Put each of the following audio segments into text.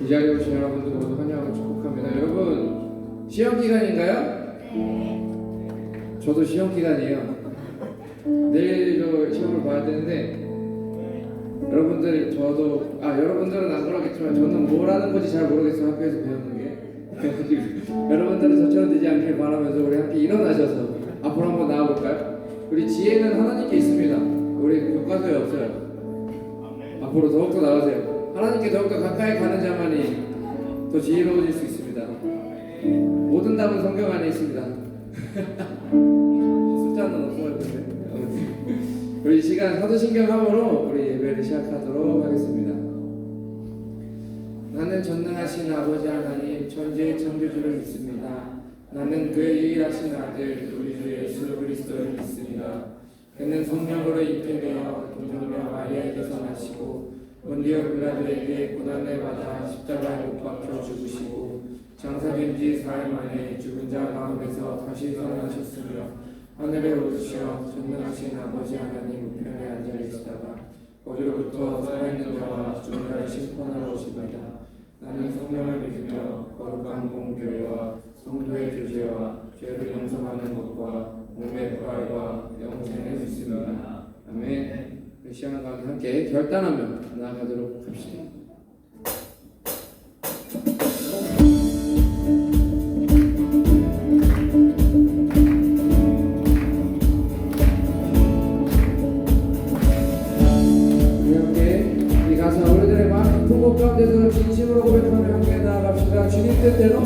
이 자리에 오신 여러분들 모두 환영하고 축복합니다. 여러분, 시험 기간인가요? 저도 시험 기간이에요. 내일도 시험을 봐야 되는데 여러분들은 안 그러겠지만 저는 뭘 하는 건지 잘 모르겠어요. 학교에서 배우는 게. 여러분들은 저처럼 되지 않길 바라면서 우리 함께 일어나셔서 앞으로 한번 나와볼까요? 우리 지혜는 하나님께 있습니다. 우리 교과서에 없어요. 앞으로 더욱더 나가세요. 하나님께 더욱더 가까이 가는 자만이 더 지혜로워질 수 있습니다. 모든 답은 성경 안에 있습니다. 숫자는 없어요. 우리 이 시간 사도신경함으로 우리 예배를 시작하도록 하겠습니다. 나는 전능하신 아버지 하나님 천지의 창조주를 믿습니다. 나는 그의 유일하신 아들 우리 주 예수 그리스도를 믿습니다. 그는 성령으로 잉태되어 동정녀 마리아에게서 나시고 본디오 빌라도에게 고난을 받아 십자가에 못 박혀 죽으시고 장사된 지 4일 만에 죽은 자 가운데서 다시 살아나셨으며 하늘에 오르시어 전능하신 아버지 하나님 우편에 앉아 계시다가 거기로부터 살아있는 자와 죽은 자를 심판하러 오십니다. 나는 성령을 믿으며 거룩한 공교회와 성도의 교제와 죄를 용서하는 것과 몸의 부활과 영생을 믿습니다. 아멘. 이 시간 가운데 함께 결단하며 나아가도록 합시다. 가운데서 진심으로 고백하며 함께 나아갑시다. 주님 뜻대로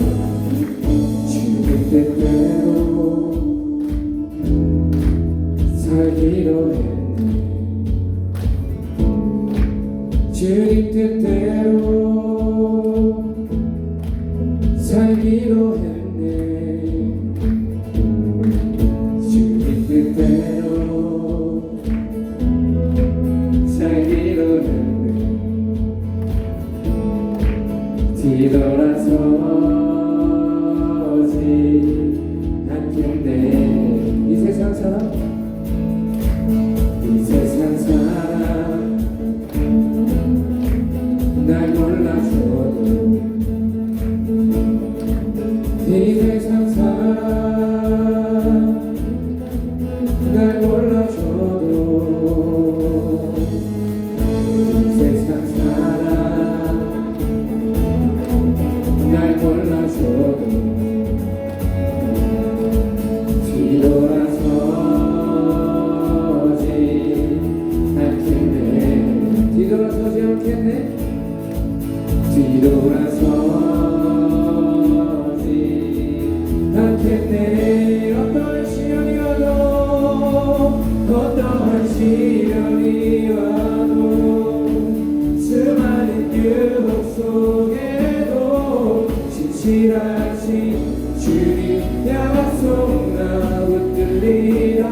주님 뜻대로 살기로 했네. 주님 뜻대로 살기로 했네. 주님 뜻대로 살기로 했네. 뒤돌아서지 않겠네. 이 세상 사람 날 몰라줘도 이 세상 사람 날 몰라줘도 이 세상 사람 날 몰라줘도 뒤돌아서지 않겠네. 뒤돌아서지 않겠네. 뒤돌아서지 않겠네. 어떠한 시련이 와도 어떠한 시련이 와도 수많은 유혹 속에도 진실하신 주님 약속 나 붙들리라.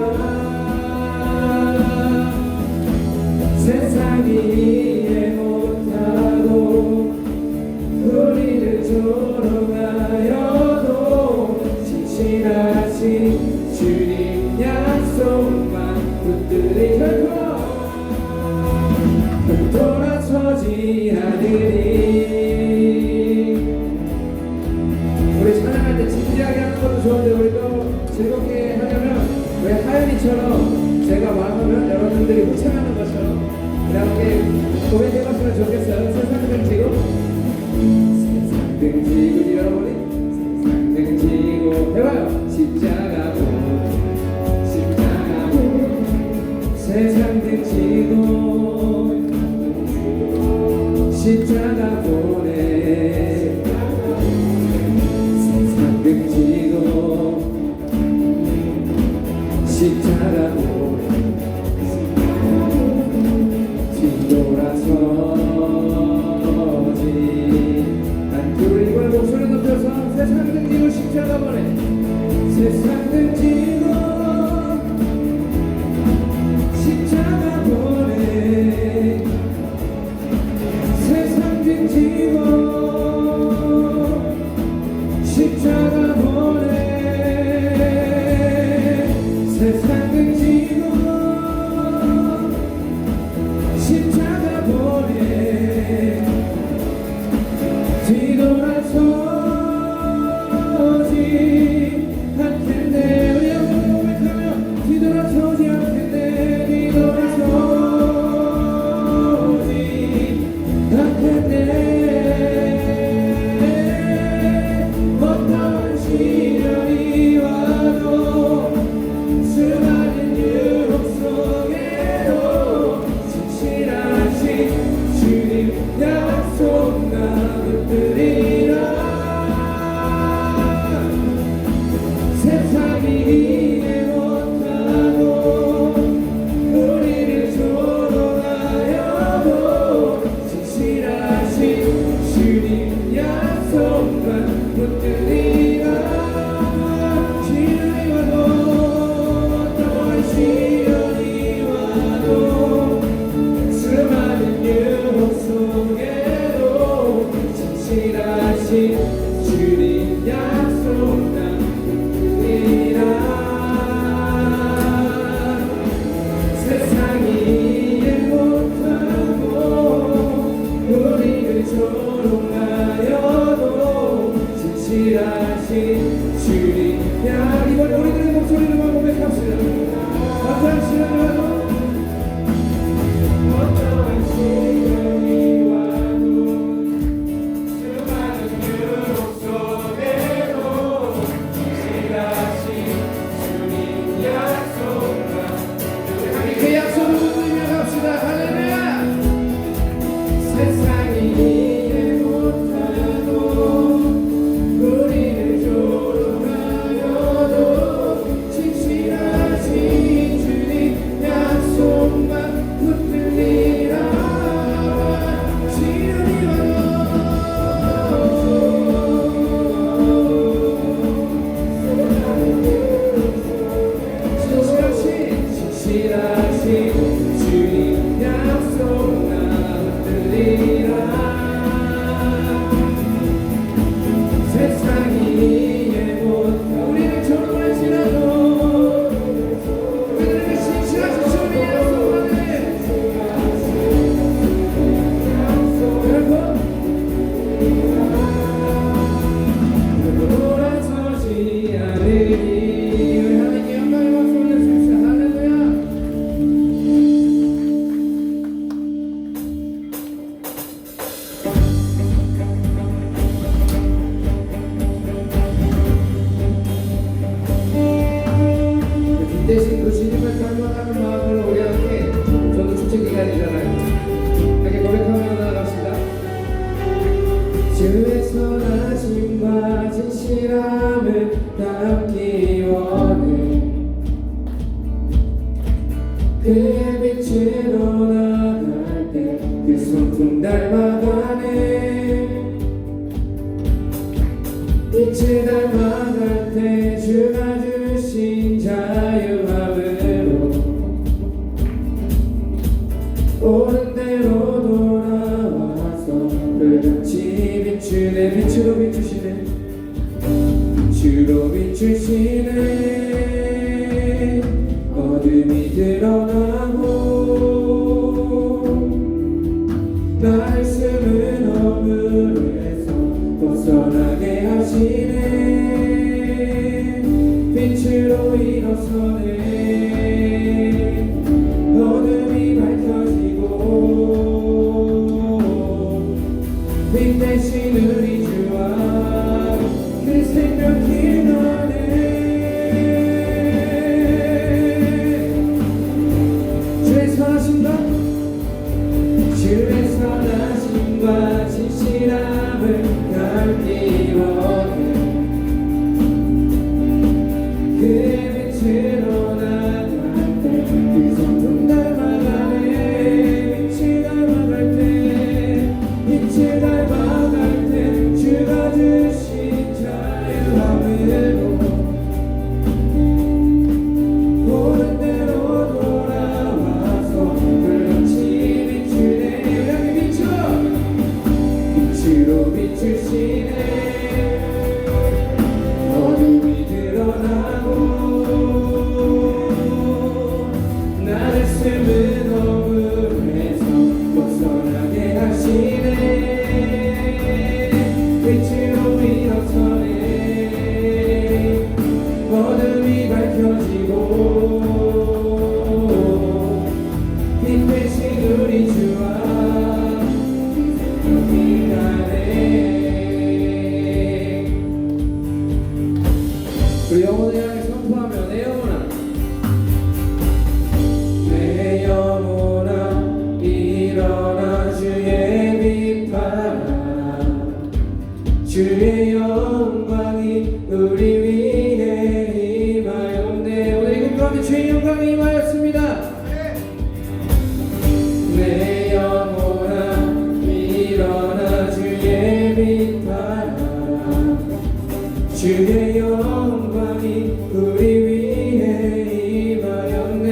세상이 이해 못하고 우리를 조롱하여도 진실하신 주님 약속만 붙들리라. 돌아서지 않으리. 우리 찬양할 때 진지하게 하는 것도 좋은데 우리 또 즐겁게 하려면 왜 하연이처럼 제가 말하면 여러분들이 묵상하는 것처럼 이렇게 고백해봤으면 좋겠어요. 세상 등지고 세상 등지고 여러분이 세상 등지고 해봐요. 십자가 보고 세상 등지고 십자가 보내 세상 등지고 십자가 보내 뒤돌아서지 않고 이걸 목소리 높여서 세상 등지고 십자가 보내 세상 등지고 십자가 보내 세상 등지고 십자가 보내 신실하신 주님. 야, 이번 우리들의 목소리로만 고백합시다. 어떠한 시련이 와도 어떠한 시련이 와도 수많은 유혹 속에도 신실하신 주님 약속과 그 약속을 붙들며 갑시다. 할렐루야. 세상이 이해 못하고 우리를 조롱하여도 진실하신 주님 약속만 붙들리라. 시련이 와도 진실하신 주님 약속만 붙들리라. 세상이 이해 못하 우리를 조롱할지라도 그들에게 신실하신 주님의 약속만을 결코 돌아서지 않으리. 우리 하나님께 영광의 박수 올려주십시오. 할렐루야. 대신 그 주님을 갈망하는 마음으로 우리 함께 저도 축제 기간이잖아요. 함께 고백하며 나아갑시다. 주의 선하심과 진실함을 담기 원해. 그의 빛으로 나갈 때 그 손품 닮아가네. 빛을 닮아갈 때 주가 주신 자유함으로 옳은 대로 돌아와서 불같이 비추네. 빛으로 비추시네. 빛으로 비추시네. 어둠이 드러나고 말씀은 어물에서 벗어나게 하시네. 빛으로 일어서네. 어둠이 밝혀지고 빛 대신 우리 주와 그 생명이 나네. 주의 선하심과 주의 선하심과 진실함을 담기 원해. 그의 빛으로 나갈 때 그 성품 닮아가네. 빛이 닮아갈 때 빛이 닮아갈 때 주가 주신 자유함으로 옳은 대로 돌아와서 불같이 비추네. 여기 비춰. 빛으로 비추시네. 어둠이 드러나고 나를 숨은 어둠에서 벗어나게 하시네. 빛으로 일어서네. 어둠이 밝혀지고 빛 대신 우리 주와 생명이 나네. 우리 영혼을 향해 선포하며 내 영혼아, 내 영혼아 일어나 주의 빛 바라. 주의 영광이 우리 위에 임하였네. 오늘 이곳 가운데 주의 영광이 임하였습니다. 내 영혼아 일어나 주의 빛 바라. 주의 영광이 우리 위에 임하였네.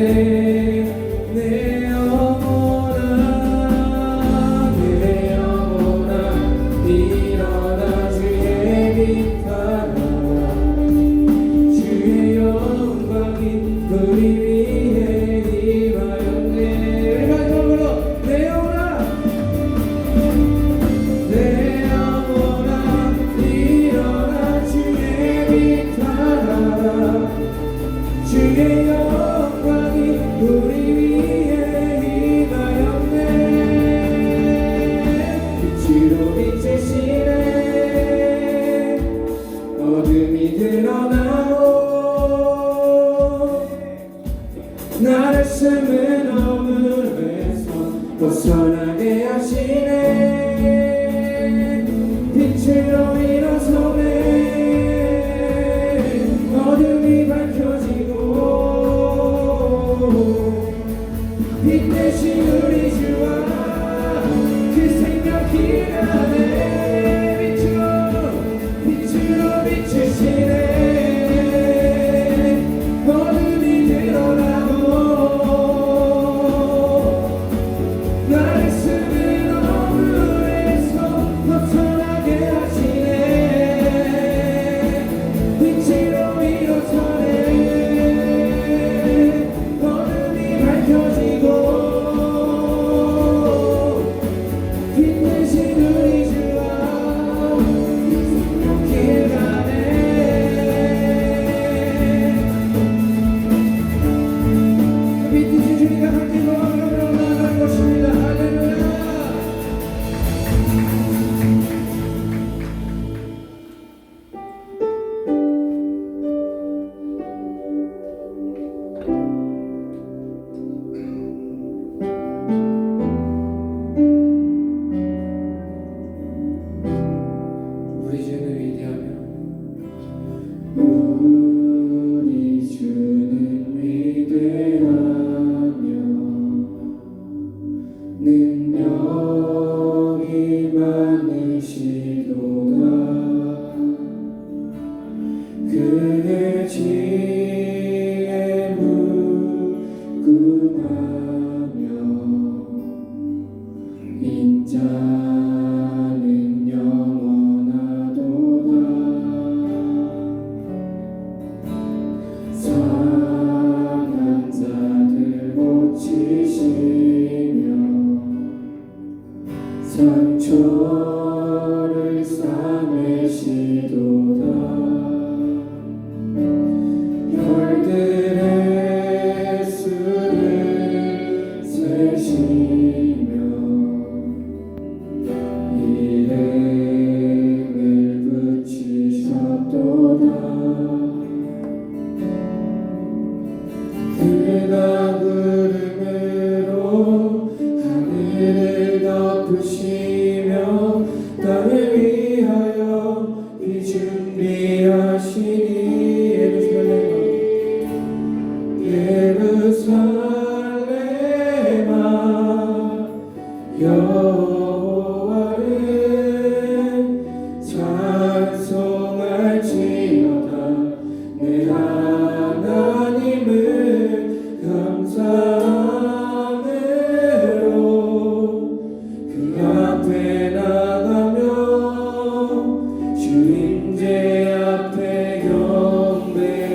내 영혼아 일어나 주의 빛 바라. 주의 영광이 우리 위에 임하였네. 우리 마지막으로 내 영혼아 일어나 주의 상처를 싸매시도다. 별들의 수를 세시며 이름을 붙이셨도다. 그가 구름으로 하늘을 덮으시며 나를 위하여 비 준비하시니 예루살렘아 여호와를 찬송할지어다. 내 하나님을 감사함으로 그 앞에 나가며 주님제 앞에 경배해.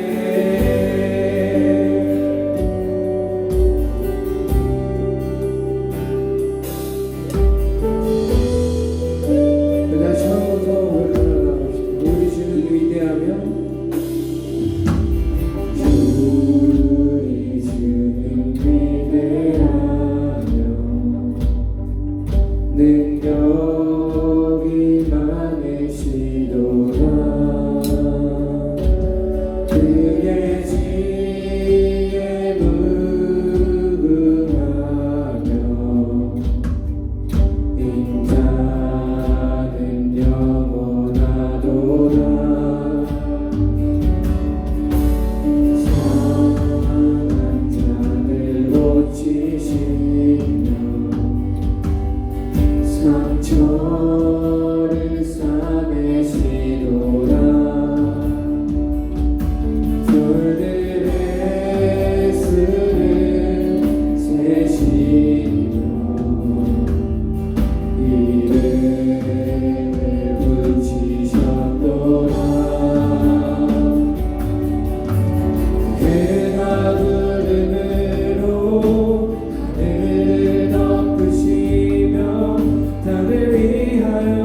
다시 한번 더 올라갑시다. 우리 주는 위대하며 능력이 많으시도다. 그의 지혜 무궁하며 인자는 영원하도다. 상한 자를 고치시며 상처를 싸매시도다. 돌들의 수를 세시며 이름을 붙이셨도다. 그가 구름으로 하늘을 덮으시며 나를 위하여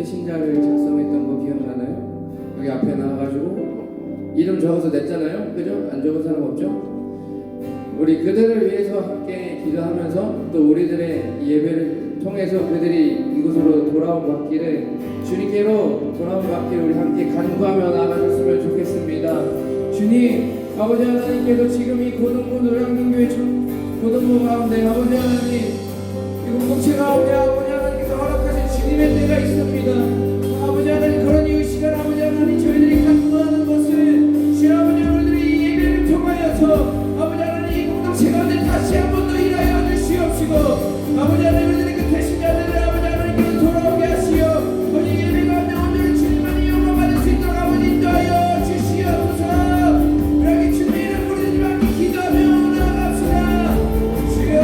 태신자를 작성했던 거 기억나나요? 여기 앞에 나와가지고 이름 적어서 냈잖아요. 그죠? 안 적은 사람 없죠? 우리 그들을 위해서 함께 기도하면서 또 우리들의 예배를 통해서 그들이 이곳으로 돌아온 받기를, 주님께로 돌아온 받기를 우리 함께 간구하며 나아가셨으면 좋겠습니다. 주님, 아버지 하나님께서 지금 이 고등부 노량진교회 고등부 가운데 아버지 하나님, 이 공동체 가운데 아버지 하나님께서 허락하신 주님의 때가 있습니다. 아버지 하나님, 그런 이 시간 아버지 하나님 저희들이 간구하는 것은 주 아버지 하나님들이 이 예배를 통하여서 아버지 하나님 이 공동체 가운데 다시 한 번 더 일하여 주시옵시고, 아버지 하나님 우리들의 그 대신자들을 아버지 하나님께서 돌아오게 하시어 우리 예배 가운데 오늘 주님만이 영광 받을 수 있도록 아버지 인도하여 주시옵소서. 그렇게 주님의 이름 부르지 않게 기도하며 나아갑시다. 주여.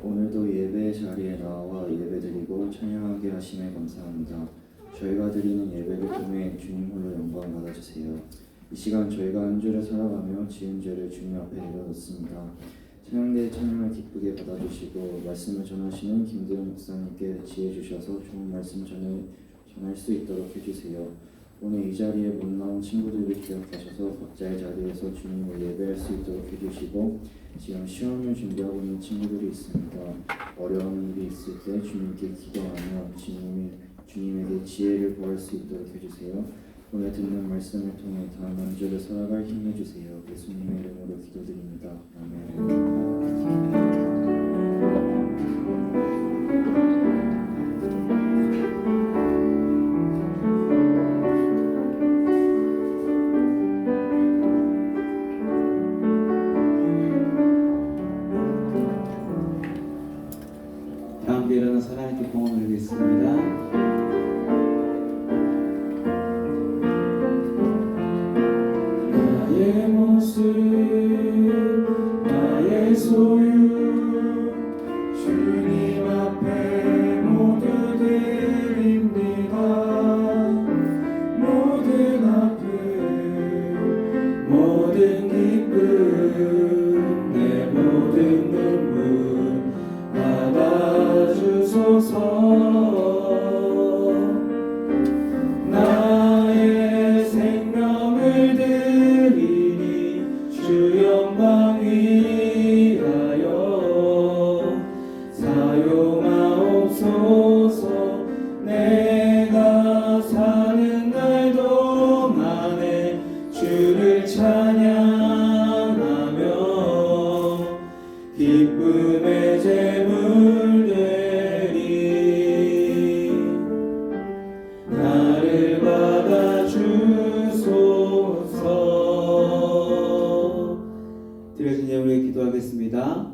오늘도 예배 자리에 나와 예배드리고 찬양하게 하심에 감사합니다. 저희가 드리는 예배를 통해 주님 홀로 영광 받아주세요. 이 시간 저희가 한 주를 살아가며 지은 죄를 주님 앞에 내려놓습니다. 찬양대 찬양을 기쁘게 받아주시고 말씀을 전하시는 김대현 목사님께 지혜 주셔서 좋은 말씀 전할 수 있도록 해주세요. 오늘 이 자리에 못 나온 친구들을 기억하셔서 각자의 자리에서 주님을 예배할 수 있도록 해주시고, 지금 시험을 준비하고 있는 친구들이 있습니다. 어려운 일이 있을 때 주님께 기도하며 주님에게 지혜를 구할 수 있도록 해주세요. 오늘 듣는 말씀을 통해 다음 한 주를 살아갈 힘을 주세요. 예수님의 이름으로 기도드립니다. 아멘. 함께 일어나서 하나님께 봉헌 드리겠습니다. 나의 모습 나의 소유 주님 앞에 모두 드립니다. 모든 아픔 모든 기쁨 내 모든 눈물 받아주소서. 나의 생명을 드리니 주 영광 위하여 사용하옵소서. 내가 사는 날 동안에 주를 찬양하며 기쁨의 제물 되리. 나를 받아주소서. 드려진 예물에 기도하겠습니다.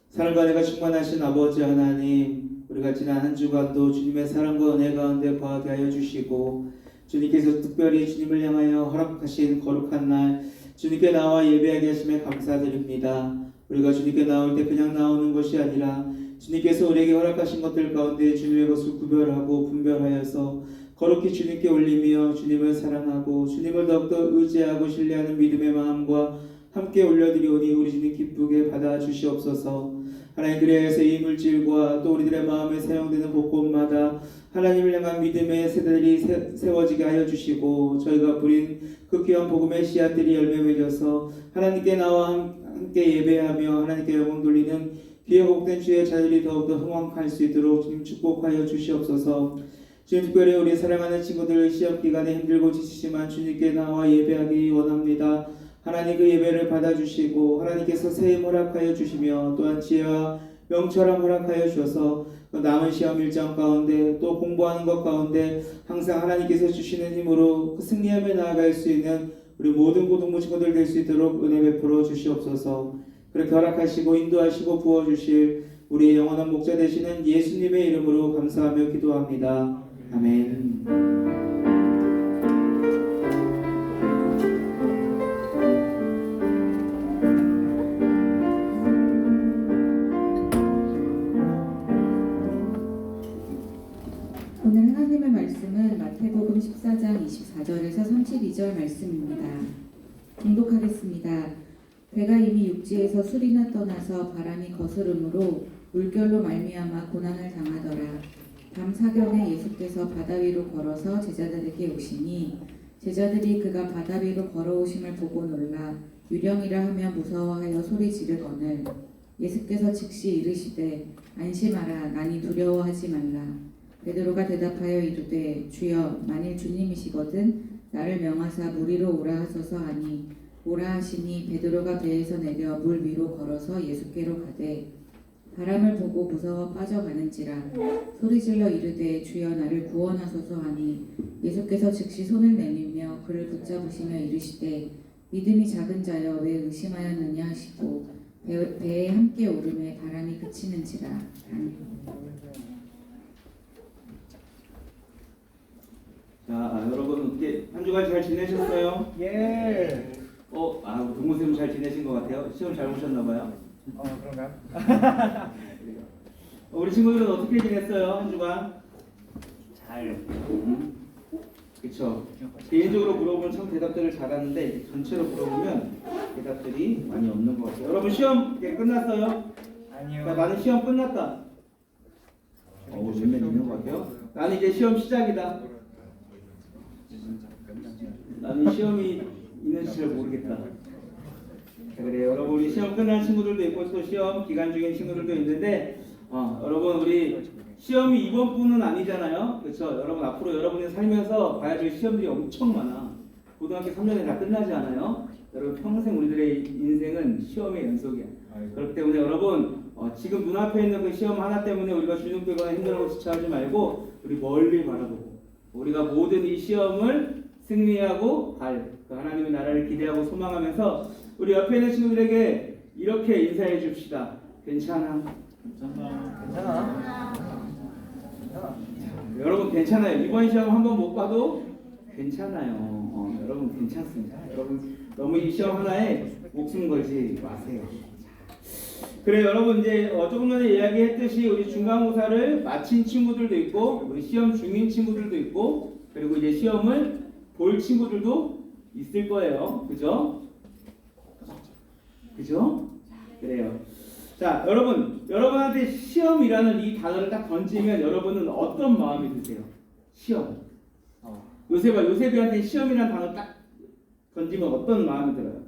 사랑과 은혜가 충만하신 아버지 하나님, 우리가 지난 한 주간도 주님의 사랑과 은혜 가운데 거하게 하여 주시고, 주님께서 특별히 주님을 향하여 허락하신 거룩한 날 주님께 나와 예배하게 하심에 감사드립니다. 우리가 주님께 나올 때 그냥 나오는 것이 아니라 주님께서 우리에게 허락하신 것들 가운데 주님의 것을 구별하고 분별하여서 거룩히 주님께 올리며 주님을 사랑하고 주님을 더욱더 의지하고 신뢰하는 믿음의 마음과 함께 올려드리오니 우리 주님 기쁘게 받아주시옵소서. 하나님, 그래서 이 물질과 또 우리들의 마음에 사용되는 곳곳마다 하나님을 향한 믿음의 세대들이 세워지게 하여 주시고, 저희가 뿌린 그 귀한 복음의 씨앗들이 열매 맺어서 하나님께 나와 함께 예배하며 하나님께 영광 돌리는 귀하고 복된 주의 자들이 더욱더 흥왕할 수 있도록 주님 축복하여 주시옵소서. 주님 특별히 우리 사랑하는 친구들 시험 기간에 힘들고 지치지만 주님께 나와 예배하기 원합니다. 하나님 그 예배를 받아주시고 하나님께서 새임 허락하여 주시며 또한 지혜와 명철함 허락하여 주셔서 그 남은 시험 일정 가운데 또 공부하는 것 가운데 항상 하나님께서 주시는 힘으로 그 승리하며 나아갈 수 있는 우리 모든 고등부 친구들 될 수 있도록 은혜 베풀어 주시옵소서. 그렇게 허락하시고 인도하시고 부어주실 우리의 영원한 목자 되시는 예수님의 이름으로 감사하며 기도합니다. 아멘. 오늘 하나님의 말씀은 마태복음 14장 24절에서 32절 말씀입니다. 봉독하겠습니다. 배가 이미 육지에서 술이나 떠나서 바람이 거스름으로 물결로 말미암아 고난을 당하더라. 밤 사경에 예수께서 바다 위로 걸어서 제자들에게 오시니 제자들이 그가 바다 위로 걸어오심을 보고 놀라 유령이라 하며 무서워하여 소리 지르거늘 예수께서 즉시 이르시되 안심하라 나니 두려워하지 말라. 베드로가 대답하여 이르되 주여 만일 주님이시거든 나를 명하사 물 위로 오라 하소서 하니 오라 하시니 베드로가 배에서 내려 물 위로 걸어서 예수께로 가되 바람을 보고 무서워 빠져가는지라 소리질러 이르되 주여 나를 구원하소서 하니 예수께서 즉시 손을 내밀며 그를 붙잡으시며 이르시되 믿음이 작은 자여 왜 의심하였느냐 하시고 배에 함께 오름에 바람이 그치는지라. 자, 여러분 어떻게 한 주간 잘 지내셨어요? 예. 동무쌤 잘 지내신 것 같아요. 시험 잘 보셨나봐요. 그런가요? 우리 친구들은 어떻게 지냈어요? 한 주간? 잘. 그쵸. 개인적으로 물어보면 참 대답들을 잘하는데 전체로 물어보면 대답들이 많이 없는 것 같아요. 여러분 시험 이제 끝났어요? 아니요. 나는 시험 끝났다. 몇몇 있는 것 같아요. 나는 이제 시험 시작이다. 나는 시험이 있는지 잘 모르겠다. 자, 그래요. 여러분 우리 시험 끝난 친구들도 있고 또 시험 기간 중인 친구들도 있는데 여러분 우리 시험이 이번 분은 아니잖아요. 그렇죠? 여러분 앞으로 여러분이 살면서 봐야 될 시험들이 엄청 많아. 고등학교 3년에 다 끝나지 않아요. 여러분 평생 우리들의 인생은 시험의 연속이야. 그렇기 때문에 여러분 지금 눈앞에 있는 그 시험 하나 때문에 우리가 주눅들거나 힘들어하고 지쳐하지 말고 우리 멀리 바라보고 우리가 모든 이 시험을 승리하고 그 하나님의 나라를 기대하고 소망하면서 우리 옆에 있는 친구들에게 이렇게 인사해 줍시다. 괜찮아. 괜찮아. 여러분 괜찮아요. 이번 시험 한번 못 봐도 괜찮아요. 여러분 괜찮습니다. 여러분 너무 이 시험 하나에 목숨 걸지 마세요. 그래 여러분 이제 조금 전에 이야기했듯이 우리 중간고사를 마친 친구들도 있고 우리 시험 중인 친구들도 있고 그리고 이제 시험을 볼 친구들도 있을 거예요. 그죠? 그죠? 그래요. 자, 여러분한테 시험이라는 이 단어를 딱 던지면 여러분은 어떤 마음이 드세요? 시험. 요셉이한테 시험이라는 단어 딱 던지면 어떤 마음이 들어요?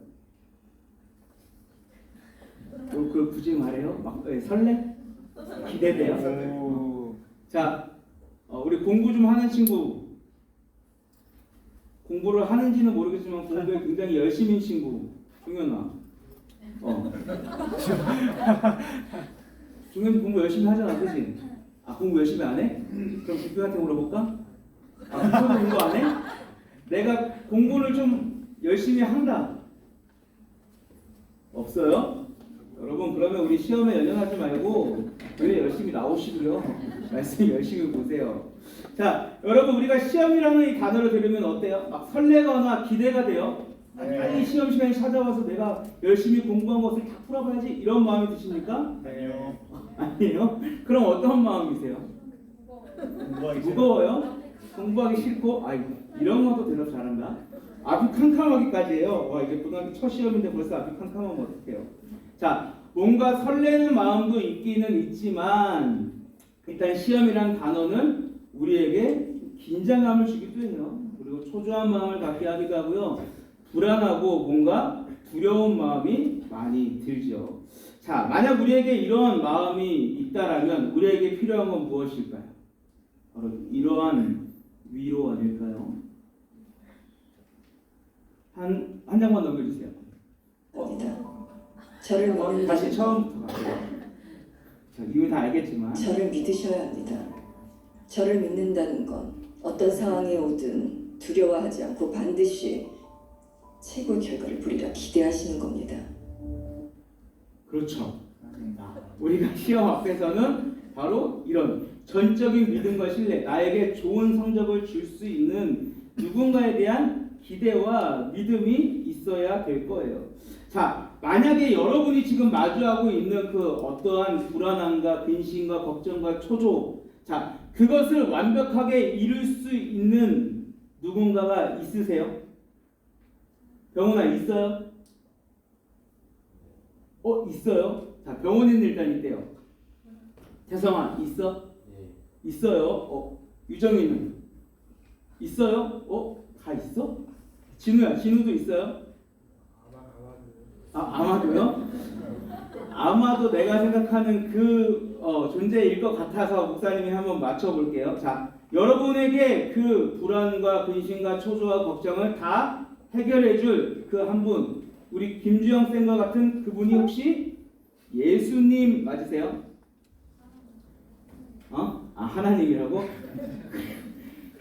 그 굳이 말해요? 설레? 기대돼요? 자, 우리 공부 좀 하는 친구. 공부를 하는지는 모르겠지만 공부에 굉장히 열심인 친구. 종현아. 종현이 공부 열심히 하잖아, 그치? 공부 열심히 안 해? 그럼 국표한테 물어볼까? 국표도 공부 안 해? 내가 공부를 좀 열심히 한다. 없어요? 여러분 그러면 우리 시험에 연연하지 말고 왜 열심히 나오시고요. 말씀 열심히 보세요. 자, 여러분 우리가 시험이라는 이 단어를 들으면 어때요? 막 설레거나 기대가 돼요? 빨리 시험 시간이 찾아와서 내가 열심히 공부한 것을 다 풀어봐야지 이런 마음이 드십니까? 아니요. 아니에요? 그럼 어떤 마음이세요? 무거워요? 공부하기 싫고? 이런 것도 대답 잘한다. 앞이 캄캄하기까지 해요. 이게 고등학교 첫 시험인데 벌써 앞이 캄캄하면 어떡해요? 자, 뭔가 설레는 마음도 있기는 있지만 일단 시험이란 단어는 우리에게 긴장감을 주기도 해요. 그리고 초조한 마음을 갖게 하기도 하고요. 불안하고 뭔가 두려운 마음이 많이 들죠. 자, 만약 우리에게 이런 마음이 있다라면 우리에게 필요한 건 무엇일까요? 바로 이러한 위로 아닐까요? 한 장만 넘겨주세요. 저를 믿는 다시 처음부터 갈게요. 자, 이미 다 알겠지만 저를 믿으셔야 합니다. 저를 믿는다는 건 어떤 상황에 오든 두려워하지 않고 반드시 최고의 결과를 부리라 기대하시는 겁니다. 그렇죠. 우리가 시험 앞에서는 바로 이런 전적인 믿음과 신뢰, 나에게 좋은 성적을 줄 수 있는 누군가에 대한 기대와 믿음이 있어야 될 거예요. 자, 만약에 여러분이 지금 마주하고 있는 그 어떠한 불안함과 근심과 걱정과 초조, 자, 그것을 완벽하게 이룰 수 있는 누군가가 있으세요? 병원아 있어요? 있어요? 자, 병원에는 일단 있대요. 태성아 있어? 있어요. 유정이는 있어요? 다 있어? 진우야, 진우도 있어요? 아마도요? 아마도 내가 생각하는 그 존재일 것 같아서 목사님이 한번 맞춰볼게요. 자, 여러분에게 그 불안과 근심과 초조와 걱정을 다 해결해줄 그 한 분, 우리 김주영 쌤과 같은 그분이 혹시 예수님 맞으세요? 하나님이라고?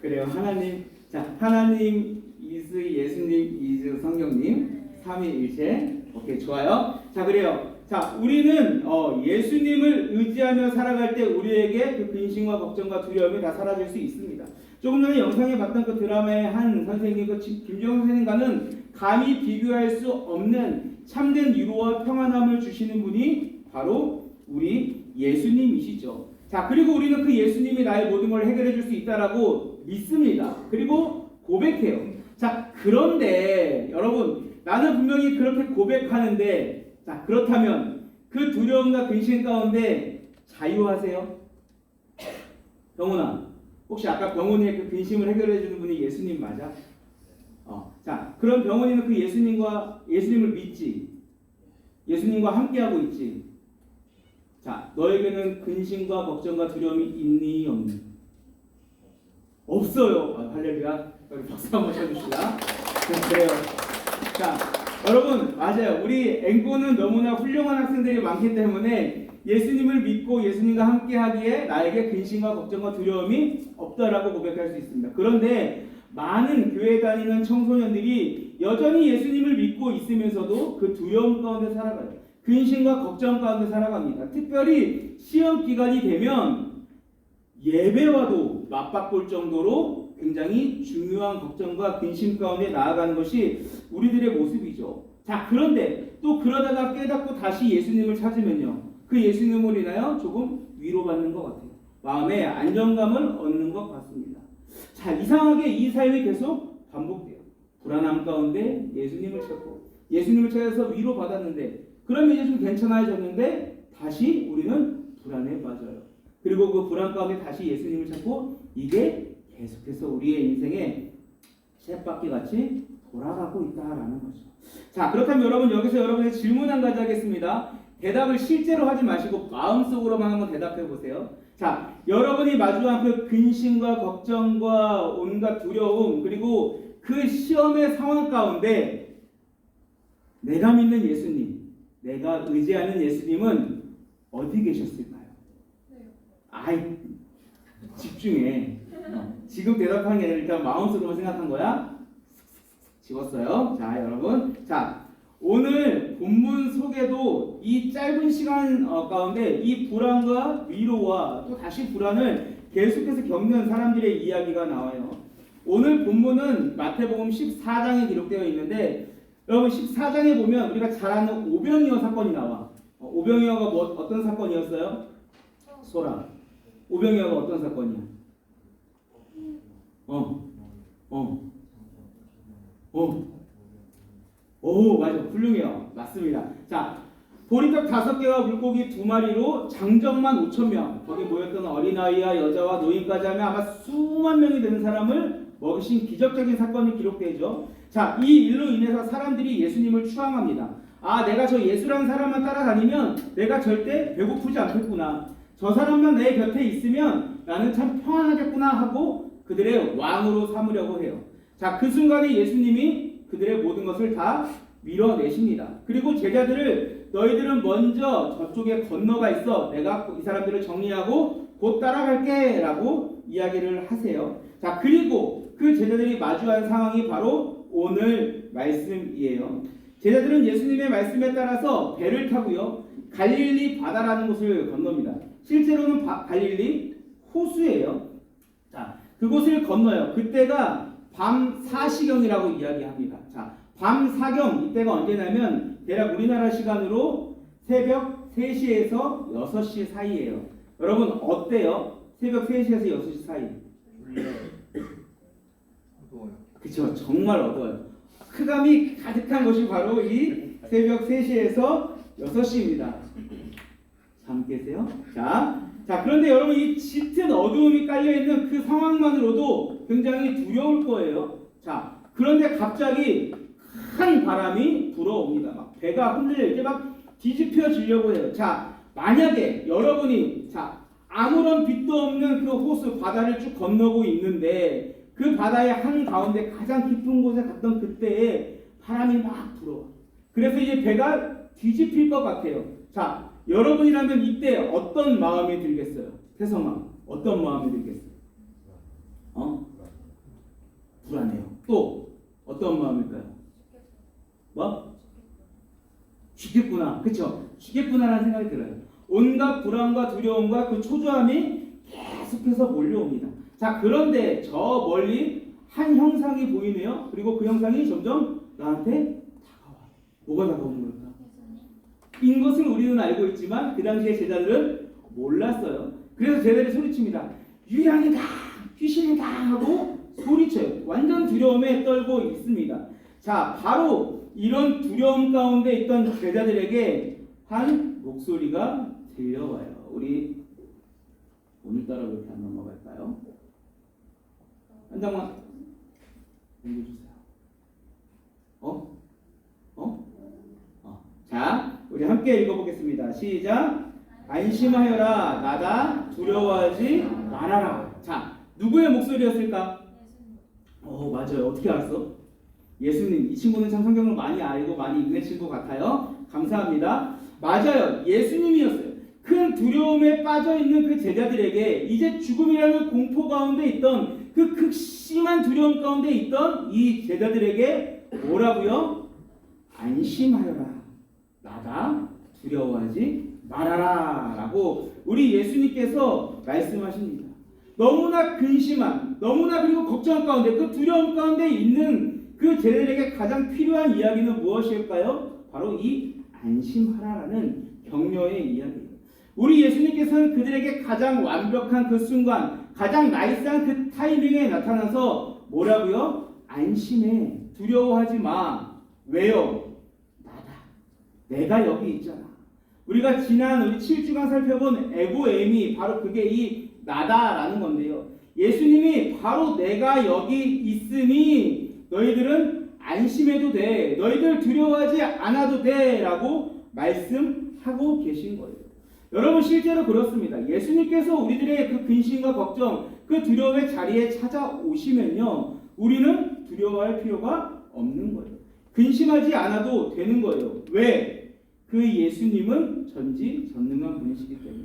그래요, 하나님. 자, 하나님 이즈 예수님 이즈 성경님 삼위일체. 오케이, 좋아요. 자, 그래요. 자, 우리는 예수님을 의지하며 살아갈 때 우리에게 그 근심과 걱정과 두려움이 다 사라질 수 있습니다. 조금 전에 영상에 봤던 그 드라마의 한 선생님, 그 김주영 선생님과는 감히 비교할 수 없는 참된 위로와 평안함을 주시는 분이 바로 우리 예수님이시죠. 자, 그리고 우리는 그 예수님이 나의 모든 걸 해결해 줄 수 있다라고 믿습니다. 그리고 고백해요. 자, 그런데 여러분, 나는 분명히 그렇게 고백하는데, 자, 그렇다면 그 두려움과 근심 가운데 자유하세요? 병훈아, 혹시 아까 병훈이의 그 근심을 해결해 주는 분이 예수님 맞아? 자, 그럼 병훈이는 그 예수님을 믿지? 예수님과 함께하고 있지? 자, 너에게는 근심과 걱정과 두려움이 있니 없니? 없어요. 할렐루야. 우리 박수 한번 쳐주시다. 그래요. 자, 여러분 맞아요. 우리 앵꼬는 너무나 훌륭한 학생들이 많기 때문에 예수님을 믿고 예수님과 함께하기에 나에게 근심과 걱정과 두려움이 없다라고 고백할 수 있습니다. 그런데 많은 교회 다니는 청소년들이 여전히 예수님을 믿고 있으면서도 그 두려움 가운데 살아가요. 근심과 걱정 가운데 살아갑니다. 특별히 시험 기간이 되면 예배와도 맞바꿀 정도로 굉장히 중요한 걱정과 근심 가운데 나아가는 것이 우리들의 모습이죠. 자, 그런데 또 그러다가 깨닫고 다시 예수님을 찾으면요, 그 예수님으로 인하여 조금 위로받는 것 같아요. 마음에 안정감을 얻는 것 같습니다. 자, 이상하게 이 삶이 계속 반복돼요. 불안함 가운데 예수님을 찾고 예수님을 찾아서 위로받았는데, 그러면 이제 좀 괜찮아졌는데 다시 우리는 불안에 빠져요. 그리고 그 불안 가운데 다시 예수님을 찾고 이게 계속해서 우리의 인생에 쳇바퀴 같이 돌아가고 있다라는 거죠. 자, 그렇다면 여러분, 여기서 여러분의 질문 한 가지 하겠습니다. 대답을 실제로 하지 마시고 마음속으로만 한번 대답해 보세요. 자, 여러분이 마주한 그 근심과 걱정과 온갖 두려움, 그리고 그 시험의 상황 가운데 내가 믿는 예수님, 내가 의지하는 예수님은 어디 계셨을까요? 아이, 집중해. 지금 대답하는 게 아니라 일단 마음속으로 생각한 거야. 지웠어요. 자, 여러분, 자, 오늘 본문 속에도 이 짧은 시간 가운데 이 불안과 위로와 또 다시 불안을 계속해서 겪는 사람들의 이야기가 나와요. 오늘 본문은 마태복음 14장에 기록되어 있는데, 여러분 14장에 보면 우리가 잘 아는 오병이어 사건이 나와. 오병이어가 어떤 사건이었어요? 소라. 오병이어가 어떤 사건이야? 오, 맞아. 훌륭해요. 맞습니다. 자, 보리떡 5개와 물고기 2마리로 장정만 5,000명, 거기 모였던 어린아이와 여자와 노인까지 하면 아마 수만 명이 되는 사람을 먹이신 기적적인 사건이 기록되죠. 자, 이 일로 인해서 사람들이 예수님을 추앙합니다. 아, 내가 저 예수라는 사람만 따라다니면 내가 절대 배고프지 않겠구나. 저 사람만 내 곁에 있으면 나는 참 평안하겠구나 하고 그들의 왕으로 삼으려고 해요. 자, 그 순간에 예수님이 그들의 모든 것을 다 밀어내십니다. 그리고 제자들을 너희들은 먼저 저쪽에 건너가 있어. 내가 이 사람들을 정리하고 곧 따라갈게 라고 이야기를 하세요. 자, 그리고 그 제자들이 마주한 상황이 바로 오늘 말씀이에요. 제자들은 예수님의 말씀에 따라서 배를 타고요, 갈릴리 바다라는 곳을 건넙니다. 실제로는 갈릴리 호수예요. 자, 그곳을 건너요. 그때가 밤 4시경이라고 이야기합니다. 자, 밤 4경, 이때가 언제냐면 대략 우리나라 시간으로 새벽 3시에서 6시 사이예요. 여러분 어때요? 새벽 3시에서 6시 사이. 그쵸, 정말 어두워요. 흑암이 가득한 것이 바로 이 새벽 3시에서 6시입니다. 잠 깨세요? 자, 그런데 여러분 이 짙은 어두움이 깔려있는 그 상황만으로도 굉장히 두려울 거예요. 자, 그런데 갑자기 큰 바람이 불어옵니다. 막 배가 흔들려 이제 막 뒤집혀지려고 해요. 자, 만약에 여러분이 아무런 빛도 없는 그 호수 바다를 쭉 건너고 있는데 그 바다의 한가운데 가장 깊은 곳에 갔던 그때에 바람이 막 불어와. 그래서 이제 배가 뒤집힐 것 같아요. 자, 여러분이라면 이때 어떤 마음이 들겠어요? 태성아, 어떤 마음이 들겠어요? 불안해요. 또 어떤 마음일까요? 뭐? 죽겠구나. 그쵸? 죽겠구나라는 생각이 들어요. 온갖 불안과 두려움과 그 초조함이 계속해서 몰려옵니다. 자, 그런데 저 멀리 한 형상이 보이네요. 그리고 그 형상이 점점 나한테 다가와. 뭐가 다가오는 걸까? 인 것을 우리는 알고 있지만 그 당시에 제자들은 몰랐어요. 그래서 제자들이 소리칩니다. 유령이다! 귀신이다! 하고 소리쳐요. 완전 두려움에 떨고 있습니다. 자, 바로 이런 두려움 가운데 있던 제자들에게 한 목소리가 들려와요. 우리 오늘따라 왜 이렇게 안 넘어갈까요? 한 장만 읽어주세요. 자, 우리 함께 읽어보겠습니다. 시작. 안심하여라. 나다. 두려워하지 말아라. 자, 누구의 목소리였을까? 맞아요. 어떻게 알았어? 예수님. 이 친구는 참 성경을 많이 알고 많이 읽는 친구 같아요. 감사합니다. 맞아요. 예수님이었어요. 큰 두려움에 빠져있는 그 제자들에게 이제 죽음이라는 공포 가운데 있던 그 극심한 두려움 가운데 있던 이 제자들에게 뭐라고요? 안심하여라. 나다. 두려워하지 말아라. 라고 우리 예수님께서 말씀하십니다. 너무나 근심한, 너무나 그리고 걱정 가운데 그 두려움 가운데 있는 그 제자들에게 가장 필요한 이야기는 무엇일까요? 바로 이 안심하라라는 격려의 이야기예요. 우리 예수님께서는 그들에게 가장 완벽한 그 순간, 가장 나이스한 그 타이밍에 나타나서 뭐라고요? 안심해. 두려워하지 마. 왜요? 나다. 내가 여기 있잖아. 우리가 지난 우리 7주간 살펴본 에고엠이 바로 그게 이 나다라는 건데요. 예수님이 바로 내가 여기 있으니 너희들은 안심해도 돼. 너희들 두려워하지 않아도 돼. 라고 말씀하고 계신 거예요. 여러분 실제로 그렇습니다. 예수님께서 우리들의 그 근심과 걱정, 그 두려움의 자리에 찾아오시면요. 우리는 두려워할 필요가 없는 거예요. 근심하지 않아도 되는 거예요. 왜? 그 예수님은 전지전능한 분이시기 때문에.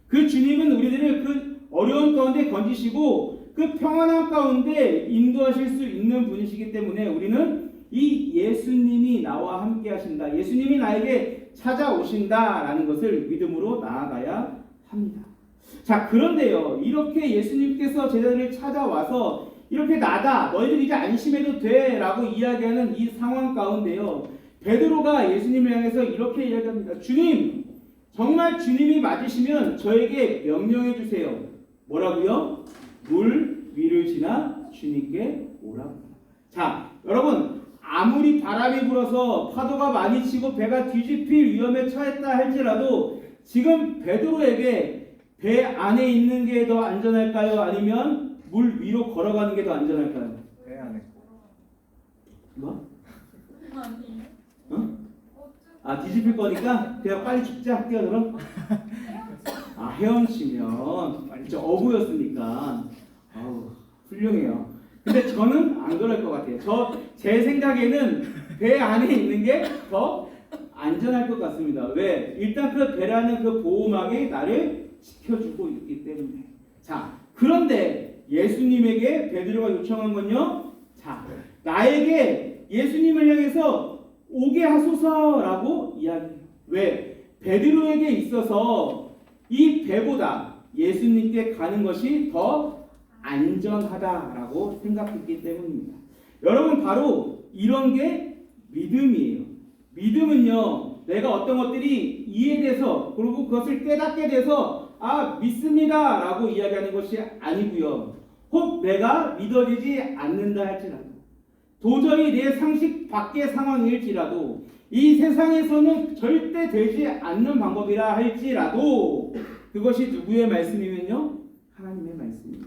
그 주님은 우리들을 그 어려운 가운데 건지시고 그 평안한 가운데 인도하실 수 있는 분이시기 때문에 우리는 이 예수님이 나와 함께 하신다. 예수님이 나에게 찾아오신다라는 것을 믿음으로 나아가야 합니다. 자, 그런데요. 이렇게 예수님께서 제자들을 찾아와서 이렇게 나다. 너희들 이제 안심해도 돼. 라고 이야기하는 이 상황 가운데요. 베드로가 예수님을 향해서 이렇게 이야기합니다. 주님, 정말 주님이 맞으시면 저에게 명령해 주세요. 뭐라고요? 물 위를 지나 주님께 오라고. 자, 여러분 아무리 바람이 불어서 파도가 많이 치고 배가 뒤집힐 위험에 처했다 할지라도 지금 베드로에게 배 안에 있는 게 더 안전할까요? 아니면 물 위로 걸어가는 게 더 안전할까요? 배 안에. 뭐? 어? 아 뒤집힐 거니까 그냥 빨리 죽자 뛰어들어? 아 헤엄치면 진짜 어부였으니까 아우 훌륭해요. 근데 저는 안 그럴 것 같아요. 제 생각에는 배 안에 있는 게 더 안전할 것 같습니다. 왜? 일단 그 배라는 그 보호막이 나를 지켜주고 있기 때문에. 자, 그런데 예수님에게 베드로가 요청한 건요. 자, 나에게 예수님을 향해서 오게 하소서라고 이야기해요. 왜? 베드로에게 있어서 이 배보다 예수님께 가는 것이 더 안전하다라고 생각했기 때문입니다. 여러분 바로 이런 게 믿음이에요. 믿음은요, 내가 어떤 것들이 이해돼서 그리고 그것을 깨닫게 돼서 아 믿습니다 라고 이야기하는 것이 아니고요. 혹 내가 믿어지지 않는다 할지라도 도저히 내 상식 밖의 상황일지라도 이 세상에서는 절대 되지 않는 방법이라 할지라도 그것이 누구의 말씀이면요? 하나님의 말씀입니다.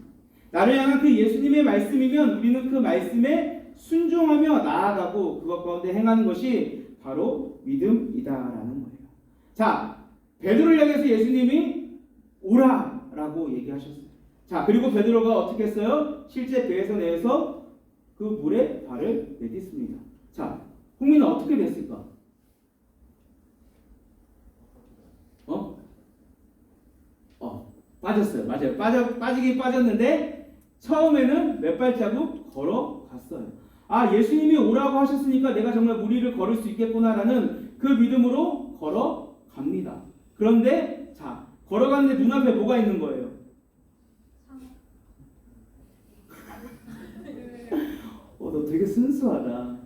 나를 향한 그 예수님의 말씀이면 우리는 그 말씀에 순종하며 나아가고 그것 가운데 행하는 것이 바로 믿음이다라는 거예요. 자, 베드로를 향해서 예수님이 오라라고 얘기하셨어요. 자, 그리고 베드로가 어떻게 했어요? 실제 배에서 내서 그 물에 발을 내딛습니다. 자, 홍민은 어떻게 됐을까? 빠졌어요. 맞아요. 빠지긴 빠졌는데 처음에는 몇 발자국 걸어갔어요. 아, 예수님이 오라고 하셨으니까 내가 정말 물 위를 걸을 수 있겠구나라는 그 믿음으로 걸어갑니다. 그런데 자, 걸어가는데 눈앞에 뭐가 있는 거예요? 너 되게 순수하다.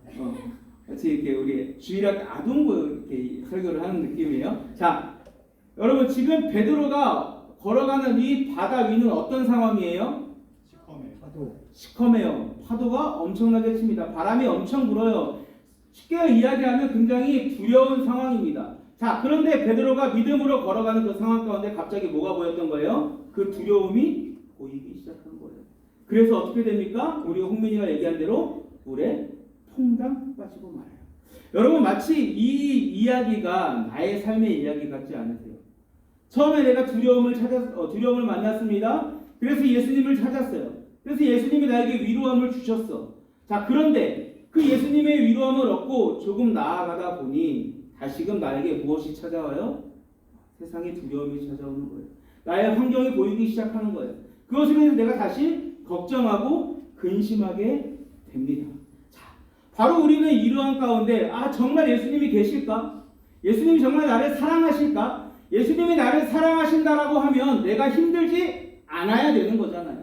같이 이렇게 우리 주일학 아동부 이렇게 설교를 하는 느낌이에요. 자, 여러분 지금 베드로가 걸어가는 이 바다 위는 어떤 상황이에요? 시커매요. 파도가 엄청나게 칩니다. 바람이 엄청 불어요. 쉽게 이야기하면 굉장히 두려운 상황입니다. 자, 그런데 베드로가 믿음으로 걸어가는 그 상황 가운데 갑자기 뭐가 보였던 거예요? 그 두려움이 보이기 시작한 거예요. 그래서 어떻게 됩니까? 우리 홍민이가 얘기한 대로 물에 퐁당 빠지고 말아요. 여러분 마치 이 이야기가 나의 삶의 이야기 같지 않으세요? 처음에 내가 두려움을 만났습니다. 그래서 예수님을 찾았어요. 그래서 예수님이 나에게 위로함을 주셨어. 자, 그런데 그 예수님의 위로함을 얻고 조금 나아가다 보니 다시금 나에게 무엇이 찾아와요? 세상의 두려움이 찾아오는 거예요. 나의 환경이 보이기 시작하는 거예요. 그것을 위해서 내가 다시 걱정하고 근심하게 됩니다. 자, 바로 우리는 이러한 가운데 정말 예수님이 계실까? 예수님이 정말 나를 사랑하실까? 예수님이 나를 사랑하신다라고 하면 내가 힘들지 않아야 되는 거잖아요.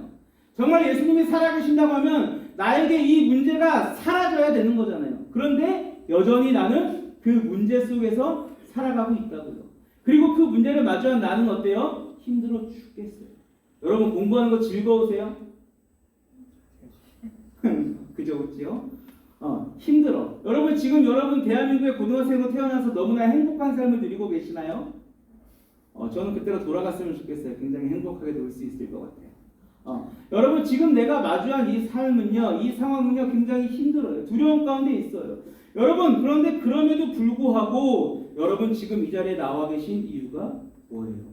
정말 예수님이 살아계신다고 하면 나에게 이 문제가 사라져야 되는 거잖아요. 그런데 여전히 나는 그 문제 속에서 살아가고 있다고요. 그리고 그 문제를 마주한 나는 어때요? 힘들어 죽겠어요. 여러분 공부하는 거 즐거우세요? 그죠, 그렇죠? 힘들어. 여러분 지금 여러분 대한민국의 고등학생으로 태어나서 너무나 행복한 삶을 누리고 계시나요? 저는 그때로 돌아갔으면 좋겠어요. 굉장히 행복하게 놀 수 있을 것 같아요. 여러분 지금 내가 마주한 이 삶은요, 이 상황은요 굉장히 힘들어요. 두려움 가운데 있어요. 여러분 그런데 그럼에도 불구하고 여러분 지금 이 자리에 나와 계신 이유가 뭐예요?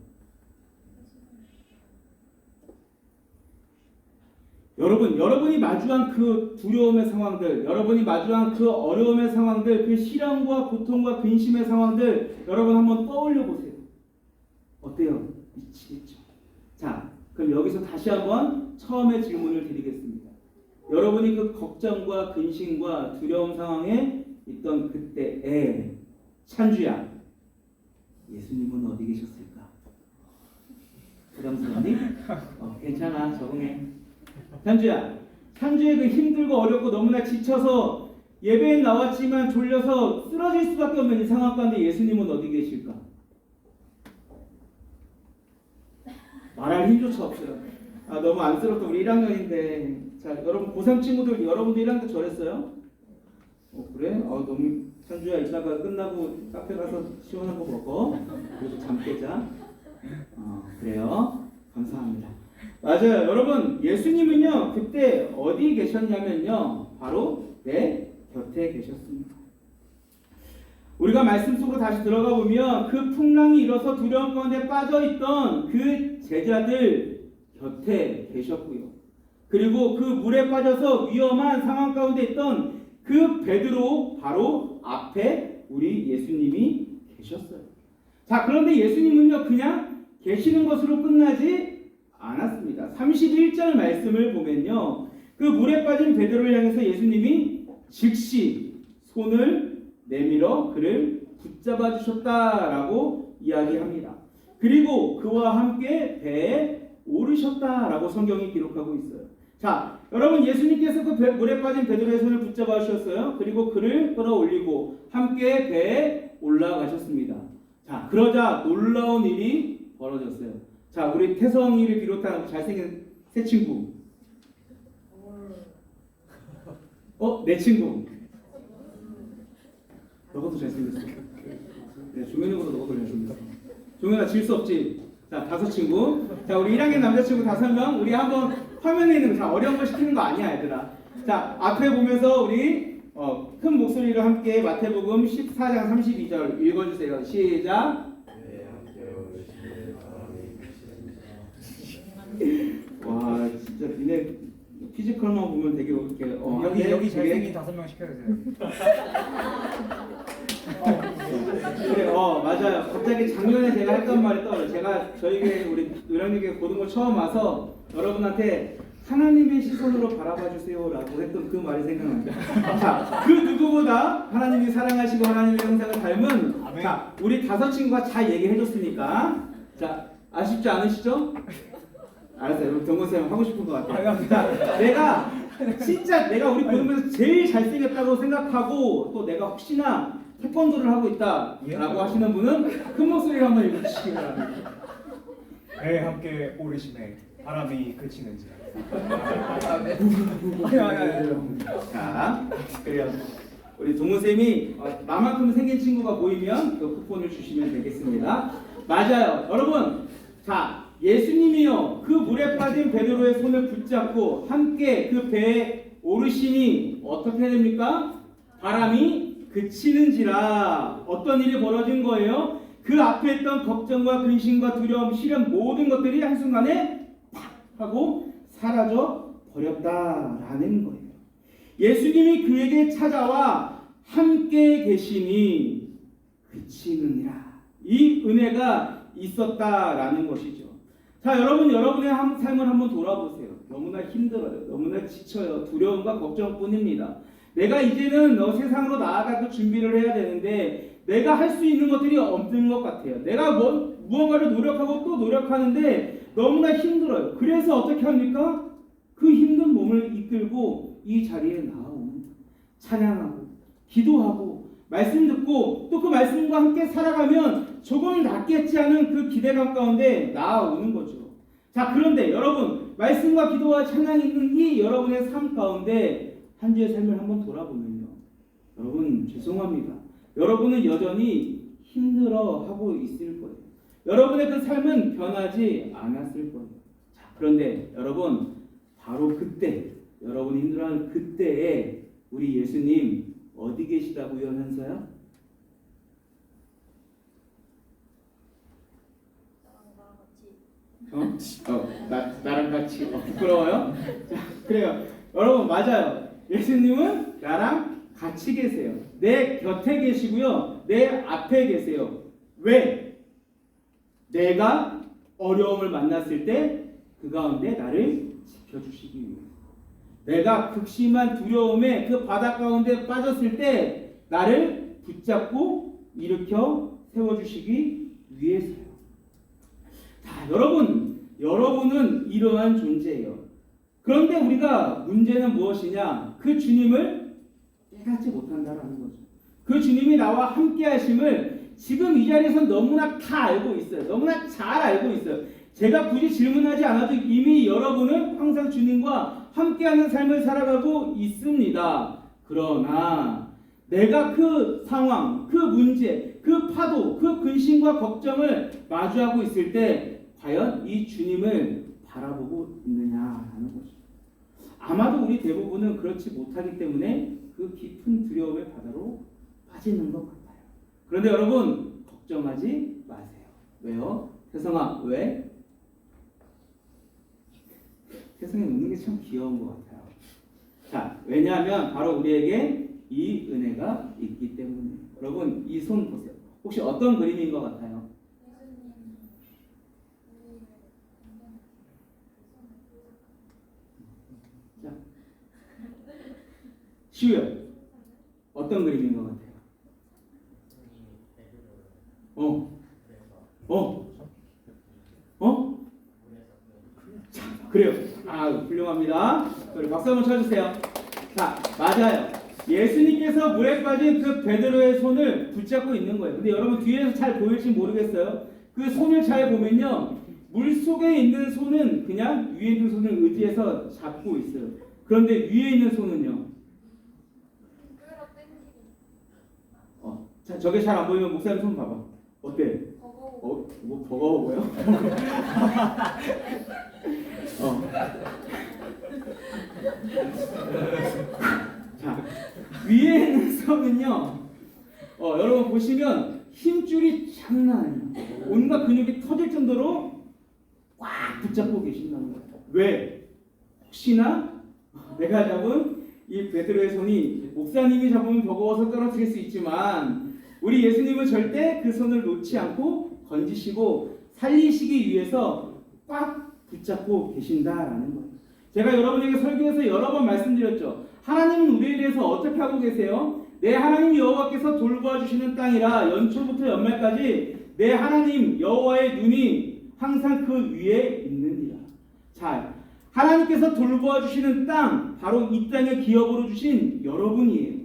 여러분이 마주한 그 두려움의 상황들, 여러분이 마주한 그 어려움의 상황들, 그 시련과 고통과 근심의 상황들 여러분 한번 떠올려 보세요. 어때요? 미치겠죠? 자, 그럼 여기서 다시 한번 처음에 질문을 드리겠습니다. 여러분이 그 걱정과 근심과 두려움 상황에 있던 그때에 찬주야, 예수님은 어디 계셨을까? 부담스럽니? 괜찮아, 적응해. 찬주의 그 힘들고 어렵고 너무나 지쳐서 예배에 나왔지만 졸려서 쓰러질 수밖에 없는 이 상황 가운데 예수님은 어디 계실까? 말할 힘조차 없어요. 너무 안쓰럽다. 우리 1학년인데. 자, 여러분 고3 친구들 여러분도 1학년 때 저랬어요? 그래? 너무 찬주야 이따가 끝나고 카페 가서 시원한 거 먹어. 그래서 잠 깨자. 그래요. 감사합니다. 맞아요. 여러분 예수님은요 그때 어디 계셨냐면요 바로 내 곁에 계셨습니다. 우리가 말씀 속으로 다시 들어가 보면 그 풍랑이 일어서 두려움 가운데 빠져있던 그 제자들 곁에 계셨고요. 그리고 그 물에 빠져서 위험한 상황 가운데 있던 그 베드로 바로 앞에 우리 예수님이 계셨어요. 자, 그런데 예수님은요 그냥 계시는 것으로 끝나지 않았습니다. 31절 말씀을 보면요, 그 물에 빠진 베드로를 향해서 예수님이 즉시 손을 내밀어 그를 붙잡아 주셨다라고 이야기합니다. 그리고 그와 함께 배에 오르셨다라고 성경이 기록하고 있어요. 자, 여러분, 예수님께서 그 물에 빠진 베드로의 손을 붙잡아 주셨어요. 그리고 그를 끌어올리고 함께 배에 올라가셨습니다. 자, 그러자 놀라운 일이 벌어졌어요. 자, 우리 태성이를 비롯한 잘생긴 새 친구. 내 친구. 너것도 잘생겼어. 네, 종현이보다 너가 더 잘생겼어. 종현아, 질 수 없지. 자, 5친구. 자, 우리 1학년 남자친구 5명. 우리 한번 화면에 있는 거 다 어려운 거 시키는 거 아니야, 얘들아. 자, 앞에 보면서 우리 큰 목소리로 함께 마태복음 14장 32절 읽어주세요. 시작. 와, 진짜 니네 피지컬만 보면 되게 이렇게 여기 잘생긴 5명 시켜주세요. 그래, 맞아요. 갑자기 작년에 제가 했던 말이 떠올라요. 제가 저희 교회 우리 노량유교회 고등부 처음 와서 여러분한테 하나님의 시선으로 바라봐 주세요라고 했던 그 말이 생각납니다. 자, 그 누구보다 하나님이 사랑하시고 하나님의 형상을 닮은 자, 우리 5친구가 잘 얘기해 줬으니까 자, 아쉽지 않으시죠? 알았어요. 여러분 동건쌤 하고 싶은 것 같아요. 자, 내가 우리 고등부에서 제일 잘생겼다고 생각하고 또 내가 혹시나 태권도를 하고 있다라고 하시는 분은 큰 목소리로 한번 읽어주시기 바랍니다. 배 함께 오르심에 바람이 그치는지. 자, 그래요. 우리 동훈쌤이 나만큼 생긴 친구가 보이면 그 쿠폰을 주시면 되겠습니다. 맞아요. 여러분, 자, 예수님이요 그 물에 빠진 베드로의 손을 붙잡고 함께 그 배에 오르시니 어떻게 됩니까? 바람이 그치는지라. 어떤 일이 벌어진 거예요? 그 앞에 있던 걱정과 근심과 두려움, 시련 모든 것들이 한순간에 팍 하고 사라져 버렸다라는 거예요. 예수님이 그에게 찾아와 함께 계시니 그치느니라. 이 은혜가 있었다라는 것이죠. 자, 여러분, 여러분의 삶을 한번 돌아보세요. 너무나 힘들어요. 너무나 지쳐요. 두려움과 걱정뿐입니다. 내가 이제는 세상으로 나아가서 준비를 해야 되는데 내가 할 수 있는 것들이 없는 것 같아요. 내가 무언가를 노력하고 또 노력하는데 너무나 힘들어요. 그래서 어떻게 합니까? 그 힘든 몸을 이끌고 이 자리에 나오는 찬양하고 기도하고 말씀 듣고 또 그 말씀과 함께 살아가면 조금 낫겠지 하는 그 기대감 가운데 나아오는 거죠. 자, 그런데 여러분, 말씀과 기도와 찬양이 있는 이 여러분의 삶 가운데 한 주의 삶을 한번 돌아보면요, 여러분 죄송합니다. 여러분은 여전히 힘들어하고 있을 거예요. 여러분의 그 삶은 변하지 않았을 거예요. 자, 그런데 여러분, 바로 그때, 여러분이 힘들어하는 그때에 우리 예수님 어디 계시다고요, 현서야? 나랑 같이 부끄러워요? 자, 그래요. 여러분, 맞아요. 예수님은 나랑 같이 계세요. 내 곁에 계시고요. 내 앞에 계세요. 왜? 내가 어려움을 만났을 때 그 가운데 나를 지켜주시기 위해. 내가 극심한 두려움에 그 바다 가운데 빠졌을 때 나를 붙잡고 일으켜 세워주시기 위해서요. 자, 여러분은 이러한 존재예요. 그런데 우리가 문제는 무엇이냐? 그 주님을 깨닫지 못한다라는 거죠. 그 주님이 나와 함께 하심을 지금 이 자리에서 너무나 다 알고 있어요. 너무나 잘 알고 있어요. 제가 굳이 질문하지 않아도 이미 여러분은 항상 주님과 함께하는 삶을 살아가고 있습니다. 그러나 내가 그 상황, 그 문제, 그 파도, 그 근심과 걱정을 마주하고 있을 때 과연 이 주님을 바라보고 있느냐라는 거죠. 아마도 우리 대부분은 그렇지 못하기 때문에 그 깊은 두려움의 바다로 빠지는 것 같아요. 그런데 여러분 걱정하지 마세요. 왜요? 태성아, 왜? 태성이 웃는 게 참 귀여운 것 같아요. 자, 왜냐하면 바로 우리에게 이 은혜가 있기 때문에. 여러분 이 손 보세요. 혹시 어떤 그림인 것 같아요? 자, 시우야, 어떤 그림인 것 같아요? 자, 그래요. 아, 훌륭합니다. 우리 박수 한번 쳐주세요. 자, 맞아요. 예수님께서 물에 빠진 그 베드로의 손을 붙잡고 있는 거예요. 근데 여러분 뒤에서 잘 보일지 모르겠어요. 그 손을 잘 보면요, 물 속에 있는 손은 그냥 위에 있는 손을 의지해서 잡고 있어요. 그런데 위에 있는 손은요. 자, 저게 잘 안 보이면 목사님 손 봐봐. 어때? 뭐 버거워 보여? 자, 위에 있는 손은요, 여러분 보시면 힘줄이 장난 아니에요. 온갖 근육이 터질 정도로 꽉 붙잡고 계신다는 거예요. 왜? 혹시나 내가 잡은 이 베드로의 손이 목사님이 잡으면 버거워서 떨어뜨릴 수 있지만 우리 예수님은 절대 그 손을 놓지 않고 건지시고 살리시기 위해서 꽉 붙잡고 계신다라는 거예요. 제가 여러분에게 설교에서 여러 번 말씀드렸죠. 하나님은 우리에 대해서 어떻게 하고 계세요? 내 하나님 여호와께서 돌보아 주시는 땅이라 연초부터 연말까지 내 하나님 여호와의 눈이 항상 그 위에 있느니라. 자, 하나님께서 돌보아 주시는 땅, 바로 이 땅의 기업으로 주신 여러분이에요.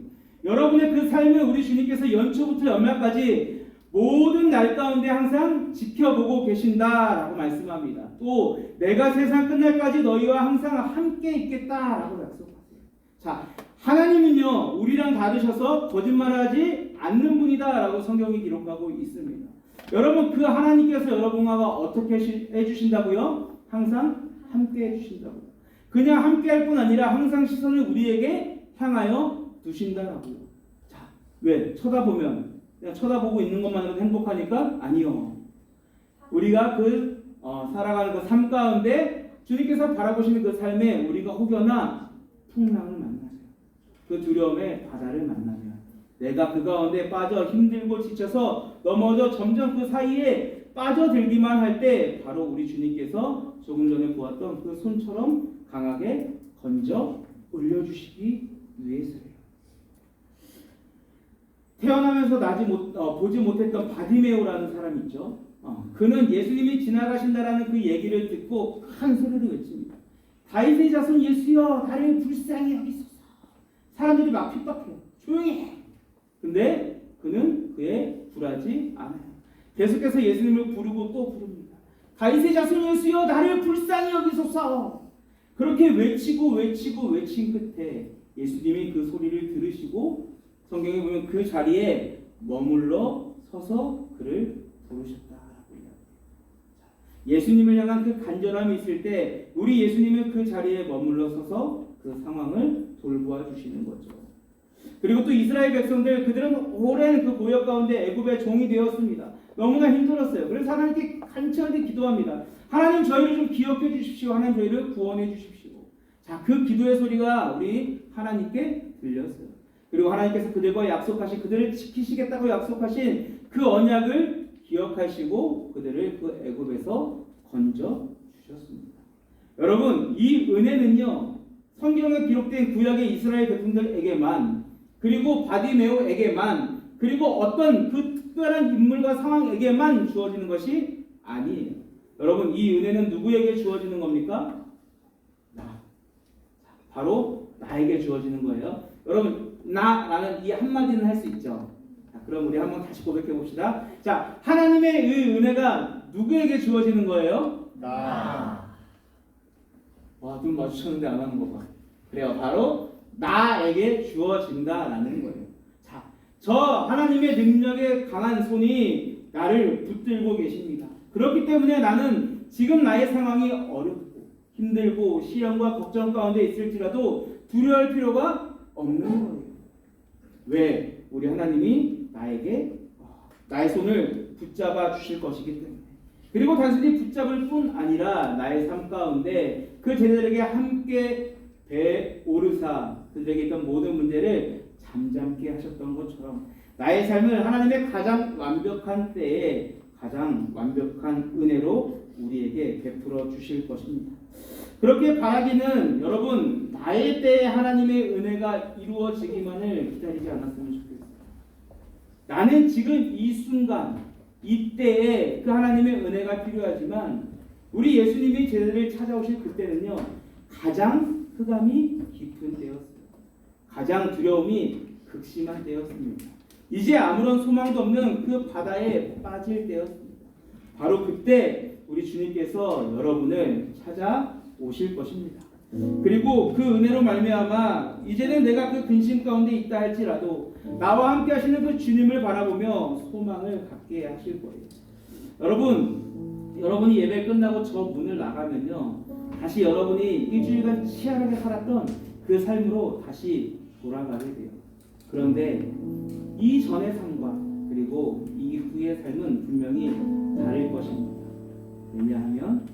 여러분의 그 삶을 우리 주님께서 연초부터 연말까지 모든 날 가운데 항상 지켜보고 계신다라고 말씀합니다. 또 내가 세상 끝날까지 너희와 항상 함께 있겠다라고 약속하세요. 자, 하나님은요 우리랑 다르셔서 거짓말하지 않는 분이다라고 성경이 기록하고 있습니다. 여러분 그 하나님께서 여러분과 어떻게 해주신다고요? 항상 함께 해주신다고요. 그냥 함께 할 뿐 아니라 항상 시선을 우리에게 향하여 두신다라고요. 자, 왜? 쳐다보면 그냥 쳐다보고 있는 것만으로도 행복하니까? 아니요. 우리가 살아가는 그 삶 가운데 주님께서 바라보시는 그 삶에 우리가 혹여나 풍랑을 만나죠. 그 두려움의 바다를 만나면 내가 그 가운데 빠져 힘들고 지쳐서 넘어져 점점 그 사이에 빠져들기만 할 때 바로 우리 주님께서 조금 전에 보았던 그 손처럼 강하게 건져 올려주시기 위해서예요. 태어나면서 보지 못했던 바디메오라는 사람이 있죠. 그는 예수님이 지나가신다라는 그 얘기를 듣고 큰 소리를 외칩니다. 다윗의 자손 예수여 나를 불쌍히 여기소서. 사람들이 막 핍박해요. 조용히 해. 근데 그는 그에 굴하지 않아요. 계속해서 예수님을 부르고 또 부릅니다. 다윗의 자손 예수여 나를 불쌍히 여기소서. 그렇게 외친 끝에 예수님이 그 소리를 들으시고 성경에 보면 그 자리에 머물러 서서 그를 부르셨다라고 이야기해요. 예수님을 향한 그 간절함이 있을 때 우리 예수님은 그 자리에 머물러 서서 그 상황을 돌보아 주시는 거죠. 그리고 또 이스라엘 백성들 그들은 오랜 그 고역 가운데 애굽의 종이 되었습니다. 너무나 힘들었어요. 그래서 하나님께 간절히 기도합니다. 하나님 저희를 좀 기억해 주십시오. 하나님 저희를 구원해 주십시오. 자, 그 기도의 소리가 우리 하나님께 들렸어요. 그리고 하나님께서 그들과 약속하신 그들을 지키시겠다고 약속하신 그 언약을 기억하시고 그들을 그 애굽에서 건져 주셨습니다. 여러분 이 은혜는요 성경에 기록된 구약의 이스라엘 백성들에게만 그리고 바디메오에게만 그리고 어떤 그 특별한 인물과 상황에게만 주어지는 것이 아니에요. 여러분 이 은혜는 누구에게 주어지는 겁니까? 바로 나에게 주어지는 거예요. 여러분 나라는 이 한마디는 할 수 있죠. 자, 그럼 우리 한번 다시 고백해 봅시다. 자, 하나님의 이 은혜가 누구에게 주어지는 거예요? 나. 와, 눈 마주쳤는데 안 하는 거 봐. 그래요. 바로 나에게 주어진다라는 거예요. 자, 저 하나님의 능력에 강한 손이 나를 붙들고 계십니다. 그렇기 때문에 나는 지금 나의 상황이 어렵고 힘들고 시련과 걱정 가운데 있을지라도 두려워할 필요가 없는 거예요. 왜? 우리 하나님이 나에게 나의 손을 붙잡아 주실 것이기 때문에. 그리고 단순히 붙잡을 뿐 아니라 나의 삶 가운데 그 제자들에게 함께 배 오르사 그들에게 있던 모든 문제를 잠잠케 하셨던 것처럼 나의 삶을 하나님의 가장 완벽한 때에 가장 완벽한 은혜로 우리에게 베풀어 주실 것입니다. 그렇게 바라기는 여러분 나의 때에 하나님의 은혜가 이루어지기만을 기다리지 않았으면 좋겠어요. 나는 지금 이 순간 이때에 그 하나님의 은혜가 필요하지만 우리 예수님이 제자들을 찾아오실 그때는요 가장 흑암이 깊은 때였어요. 가장 두려움이 극심한 때였습니다. 이제 아무런 소망도 없는 그 바다에 빠질 때였습니다. 바로 그때 우리 주님께서 여러분을 찾아오실 것입니다. 그리고 그 은혜로 말미암아 이제는 내가 그 근심 가운데 있다 할지라도 나와 함께 하시는 그 주님을 바라보며 소망을 갖게 하실 거예요. 여러분이 예배 끝나고 저 문을 나가면요 다시 여러분이 일주일간 치열하게 살았던 그 삶으로 다시 돌아가게 돼요. 그런데 이전의 삶과 그리고 이후의 삶은 분명히 다를 것입니다. 왜냐하면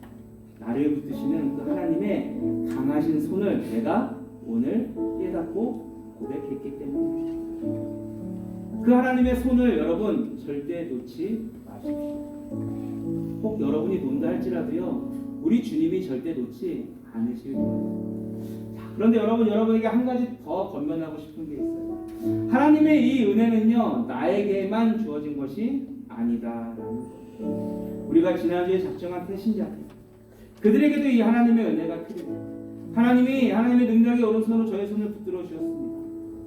나를 붙드시는 그 하나님의 강하신 손을 내가 오늘 깨닫고 고백했기 때문입니다. 그 하나님의 손을 여러분 절대 놓지 마십시오. 혹 여러분이 논다 할지라도요 우리 주님이 절대 놓지 않으실 거예요. 자, 그런데 여러분에게 한 가지 더 권면하고 싶은 게 있어요. 하나님의 이 은혜는요 나에게만 주어진 것이 아니다라는 거예요. 우리가 지난주에 작정한 태신자들 그들에게도 이 하나님의 은혜가 필요해요. 하나님의 능력의 오른손으로 저의 손을 붙들어 주셨습니다.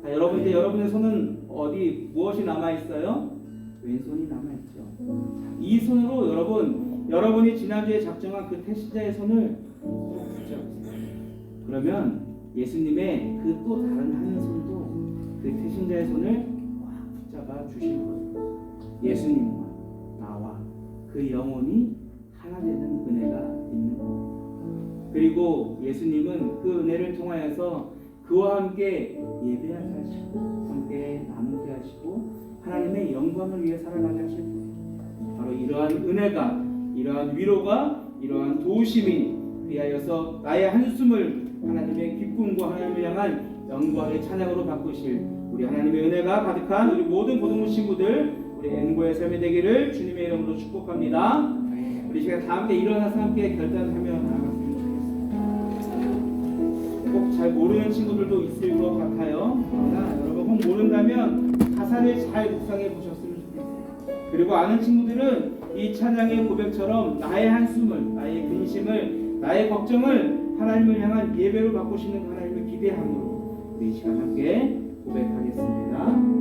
자, 여러분 이제 여러분의 손은 어디 무엇이 남아 있어요? 왼손이 남아 있죠. 이 손으로 여러분이 지난주에 작정한 그 태신자의 손을 꼭 붙잡으세요. 그러면 예수님의 그 또 다른 한 손도 그 태신자의 손을 꽉 붙잡아 주실 거예요. 예수님과 나와 그 영혼이 하나 되는 은혜가 있는 거예요. 그리고 예수님은 그 은혜를 통하여서 그와 함께 예배하게 하시고 함께 나누게 하시고 하나님의 영광을 위해 살아가게 하실 거예요. 바로 이러한 은혜가 이러한 위로가 이러한 도우심이 그리하여서 나의 한숨을 하나님의 기쁨과 하나님을 향한 영광의 찬양으로 바꾸실 우리 하나님의 은혜가 가득한 우리 모든 고등부 친구들 우리 앵고의 삶이 되기를 주님의 이름으로 축복합니다. 우리 시간 다 함께 일어나서 함께 결단하며 나아갔으면 좋겠습니다. 꼭 잘 모르는 친구들도 있을 것 같아요. 그러나 여러분 혹 모른다면 가사를 잘 묵상해 보셨으면 좋겠어요. 그리고 아는 친구들은 이 찬양의 고백처럼 나의 한숨을, 나의 근심을, 나의 걱정을 하나님을 향한 예배로 바꾸시는 하나님을 기대함으로 우리 이 시간 함께 고백하겠습니다.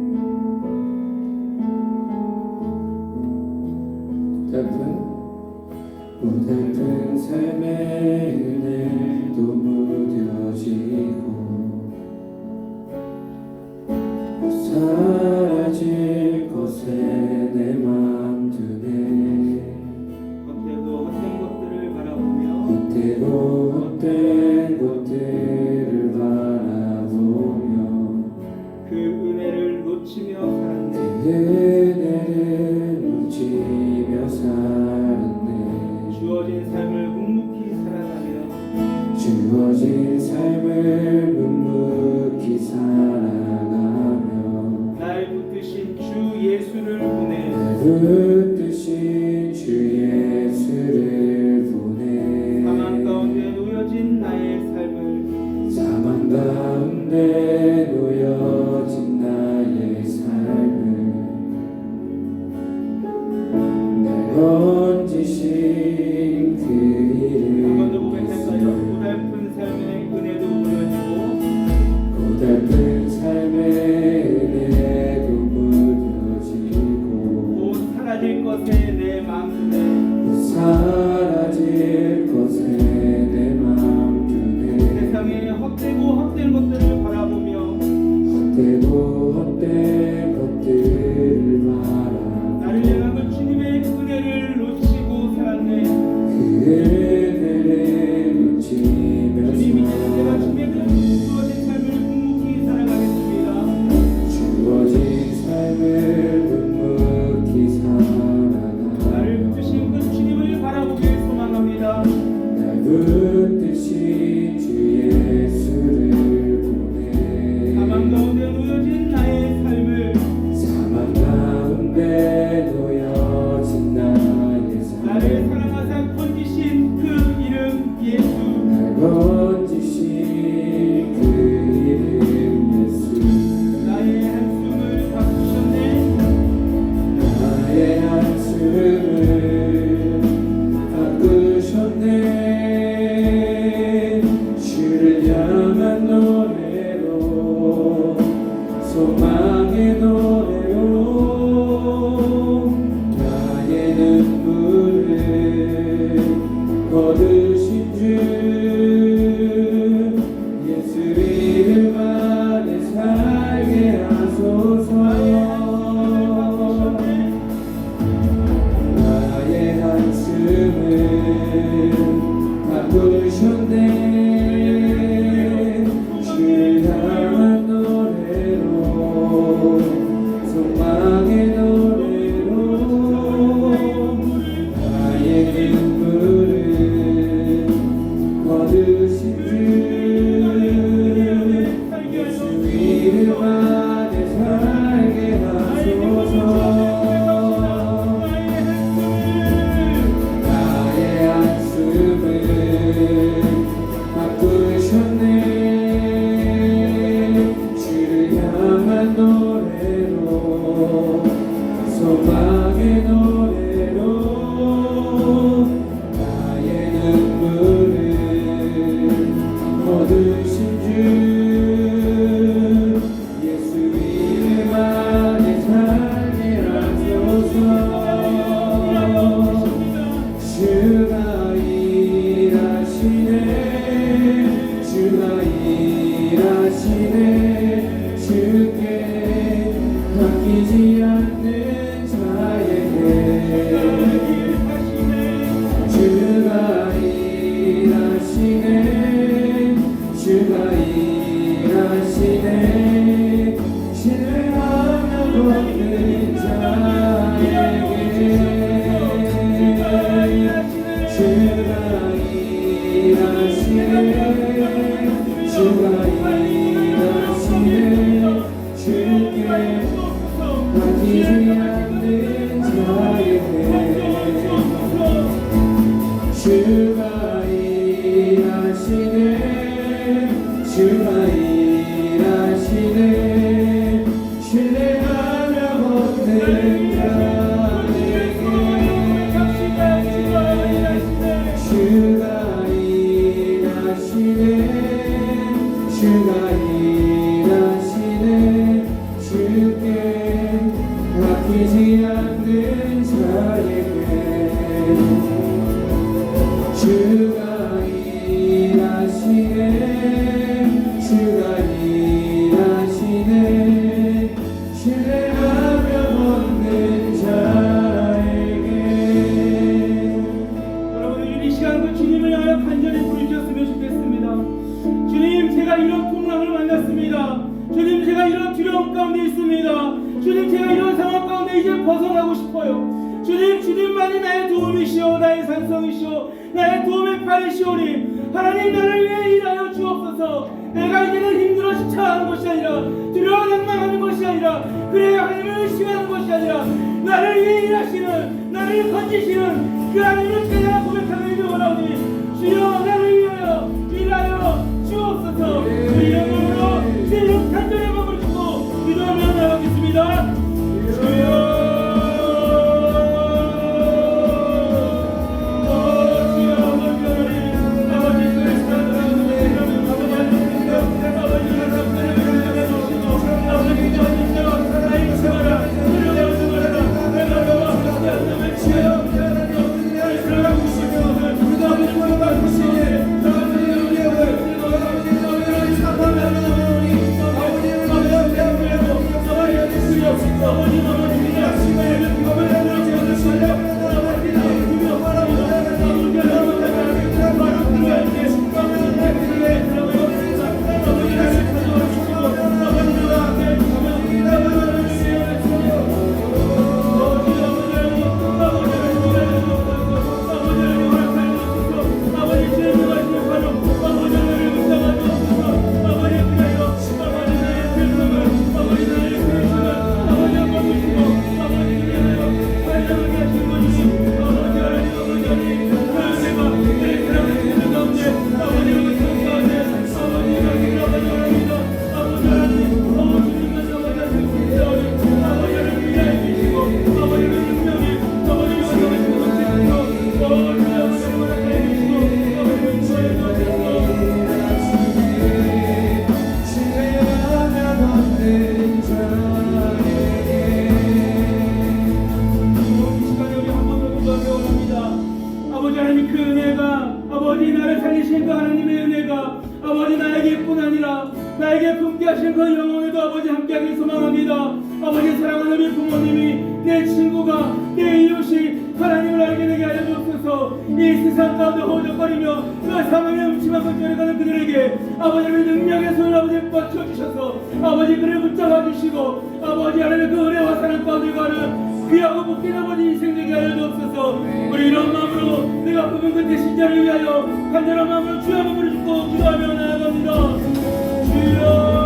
고달픈 삶의 은혜도 무뎌지고 사라질 것에 내 맘 두네 헛되고 헛된 것들을 바라보며 헛되고 헛된 것들을 바라보며 그 은혜를 놓치며 살았네. 그 은혜를 놓치며 살았네. 주어진 삶을 묵묵히 살아가며 주어진 삶을 묵묵히 살아가며 날 붙드신 주 예수를 보내 붙드신 주 예수를 보내 사망 가운데 놓여진 나의 삶을 사망 가운데 놓여진 나의 삶을 붙드신 주 예수를 보내 사망 가운데 놓여진 나의 삶을 사망 가운데 놓여진 나의 삶을 나를 사랑하사 건지신 그 이름 예수 날 건지신 그 이름 예수 나의 한숨을 바꾸셨네 나의 한숨을 바꾸셨네 주를 향한 노래로 소망의 노래로 나의 눈물을 거두신 주 예수 이름 안에 살게 하소서 나의 한숨을 바꾸셨네 주를 향한 노래로 소망의 노래로 나의 눈물을 거두신 주 예수 이름 안에 살게 하소서 나의 한숨을 바꾸셨네 주를 향한 노래로 소망의 노래로 나의 눈물을 거두신 주 예수 이름 안에 살게 하소서 주가 일하시네 주가 일하시네 주께 바뀌지 않는 자에게 주가 일하시네 주가 일하시네 신뢰하며 걷는 자에게 주가 일하시네 주가 일하시네 주께 바뀌지 않는 자에게 주가 일하시네 주가 일하시네 신뢰하며 걷는 자에게 주가 일하시네 주가 일하시네 주께 바뀌지 않는 자에게 주가 일하시네 주가 일하시네 신뢰하며 걷는 자에게 여러분 이 시간도 주님을 향하여 간절히 부르셨으면 좋겠습니다. 주님 제가 이런 풍랑을 만났습니다. 주님 제가 이런 두려움 가운데 있습니다. 주님 제가 이런 상황 가운데 이제 벗어나고 싶어요. 주님만이 나의 도움이시오 나의 산성이시오 나의 도움의 팔이시오니 하나님 나를 위해 일하여 주옵소서. 내가 이제는 힘들어 지쳐하는 것이 아니라 두려워 낭망하는 것이 아니라 그래야 하나님을 의심하는 것이 아니라 나를 위해 일하시는 나를 건지시는 그 하나님을 제가 고백하며 원하오니 주여 나를 위하여 일하여 주옵소서. 그 이름으로 제 이름 간절히 마음을 주고 기도하며 나가겠습니다. 주여 주여 아버지 나를 살리신 그 하나님의 은혜가 아버지 나에게뿐 아니라 나에게 품게 하신 그 영혼에도 아버지 함께하길 소망합니다. 아버지 사랑하는 우리 부모님이 내 친구가 내 이웃이 하나님을 알게 되게 하여 주옵소서. 이 세상 가운데 허우적거리며 그 사망의 음침한 것들에 가는 그들에게 아버지의 능력의 손을 아버지 뻗쳐 주셔서 아버지 그를 붙잡아 주시고 아버지 하나님의 그 은혜와 사랑 가운데 가는 귀하고 복된 아버지 인생 되게 하여 주옵소서. 우리 이런 마음으로 내가 부분 끝에 신자를 위하여 간절한 마음으로 주여 한번 부르짖고 기도하며 나아갑니다. 주여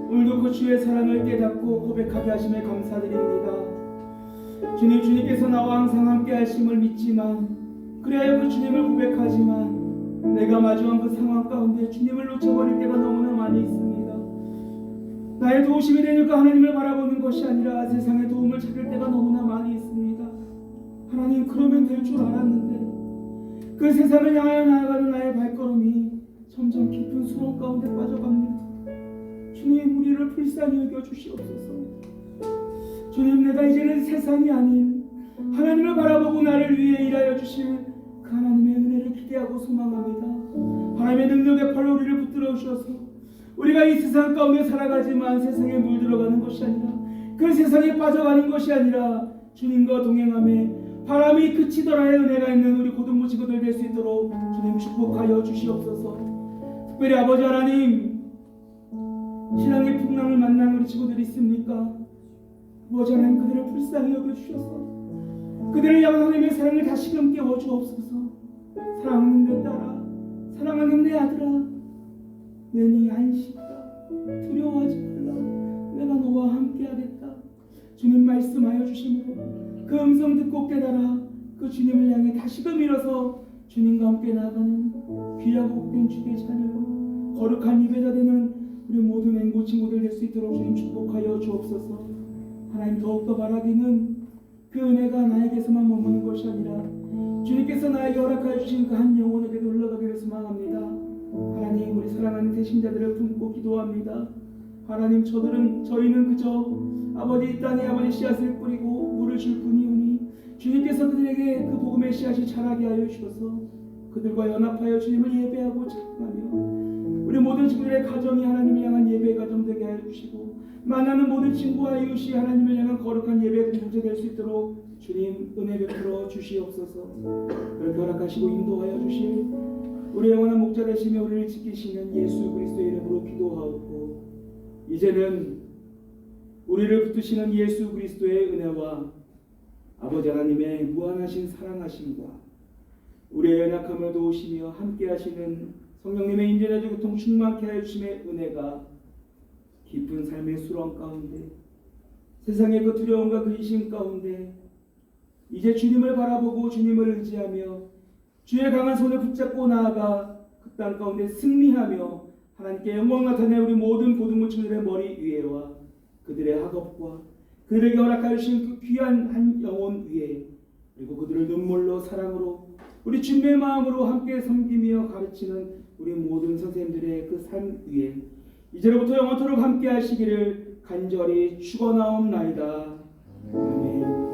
오늘도 그 주의 사랑을 깨닫고 고백하게 하심에 감사드립니다. 주님, 주님께서 나와 항상 함께 하심을 믿지만 그래야 그 주님을 고백하지만 내가 마주한 그 상황 가운데 주님을 놓쳐버릴 때가 너무나 많이 있습니다. 나의 도우심이 되니까 하나님을 바라보는 것이 아니라 세상의 도움을 찾을 때가 너무나 많이 있습니다. 하나님, 그러면 될 줄 알았는데 그 세상을 향하여 나아가는 나의 발걸음이 점점 깊은 수렁 가운데 빠져갑니다. 주님, 우리를 불쌍히 여겨주시옵소서. 주님, 내가 이제는 세상이 아닌 하나님을 바라보고 나를 위해 일하여 주실 그 하나님의 은혜를 기대하고 소망합니다. 하나님의 능력의 팔로 우리를 붙들어 주셔서 우리가 이 세상 가운데 살아가지만 세상에 물들어가는 것이 아니라 그 세상에 빠져가는 것이 아니라 주님과 동행함에 바람이 그치더라의 은혜가 있는 우리 고등부 친구들 될 수 있도록 주님 축복하여 주시옵소서. 특별히 아버지 하나님, 신앙의 풍랑을 만난 우리 친구들이 있습니까? 아버지 하나님, 그들을 불쌍히 여겨주셔서 그들을 향한 하나님의 사랑을 다시금 깨워주옵소서. 사랑하는 내 딸아, 사랑하는 내 아들아, 내네 안식이다. 두려워하지 말라. 내가 너와 함께하겠다. 주님 말씀하여 주심으로 그 음성 듣고 깨달아 그 주님을 향해 다시금 일어서 주님과 함께 나아가는 귀하고 복된 주의 자녀로 거룩한 예배자 되는 우리 모든 앵고 친구들 될 수 있도록 주님 축복하여 주옵소서. 하나님, 더욱더 바라기는 그 은혜가 나에게서만 머무는 것이 아니라 주님께서 나에게 허락하여 주신 그 한 영혼에게도 흘러가기를 소망합니다. 하나님, 우리 사랑하는 대신자들을 품고 기도합니다. 하나님, 저희는 그저 아버지 이 땅에 아버지 씨앗을 뿌리고 물을 줄 뿐이오니 주님께서 그들에게 그 복음의 씨앗이 자라게 하여 주셔서 그들과 연합하여 주님을 예배하고 찬양하며 우리 모든 친구들의 가정이 하나님을 향한 예배의 가정 되게 하여 주시고 만나는 모든 친구와 이웃이 하나님을 향한 거룩한 예배 공동체 될 수 있도록 주님 은혜 베풀어 주시옵소서. 그렇게 허락하시고 인도하여 주실 우리 영원한 목자 되시며 우리를 지키시는 예수 그리스도의 이름으로 기도하옵고, 이제는 우리를 붙드시는 예수 그리스도의 은혜와 아버지 하나님의 무한하신 사랑하심과 우리의 연약함을 도우시며 함께 하시는 성령님의 인전의 교통 충만케 하여 주심의 은혜가 깊은 삶의 수렁 가운데, 세상의 그 두려움과 근심 가운데 이제 주님을 바라보고 주님을 의지하며 주의 강한 손을 붙잡고 나아가 그 땅 가운데 승리하며 하나님께 영광 나타내 우리 모든 고등부층들의 머리 위에와 그들의 학업과 그들에게 허락하여 주신 그 귀한 한 영혼 위에, 그리고 그들을 눈물로 사랑으로 우리 주님의 마음으로 함께 섬기며 가르치는 우리 모든 선생님들의 그 삶 위에 이제로부터 영원토록 함께 하시기를 간절히 축원하옵나이다. 아멘.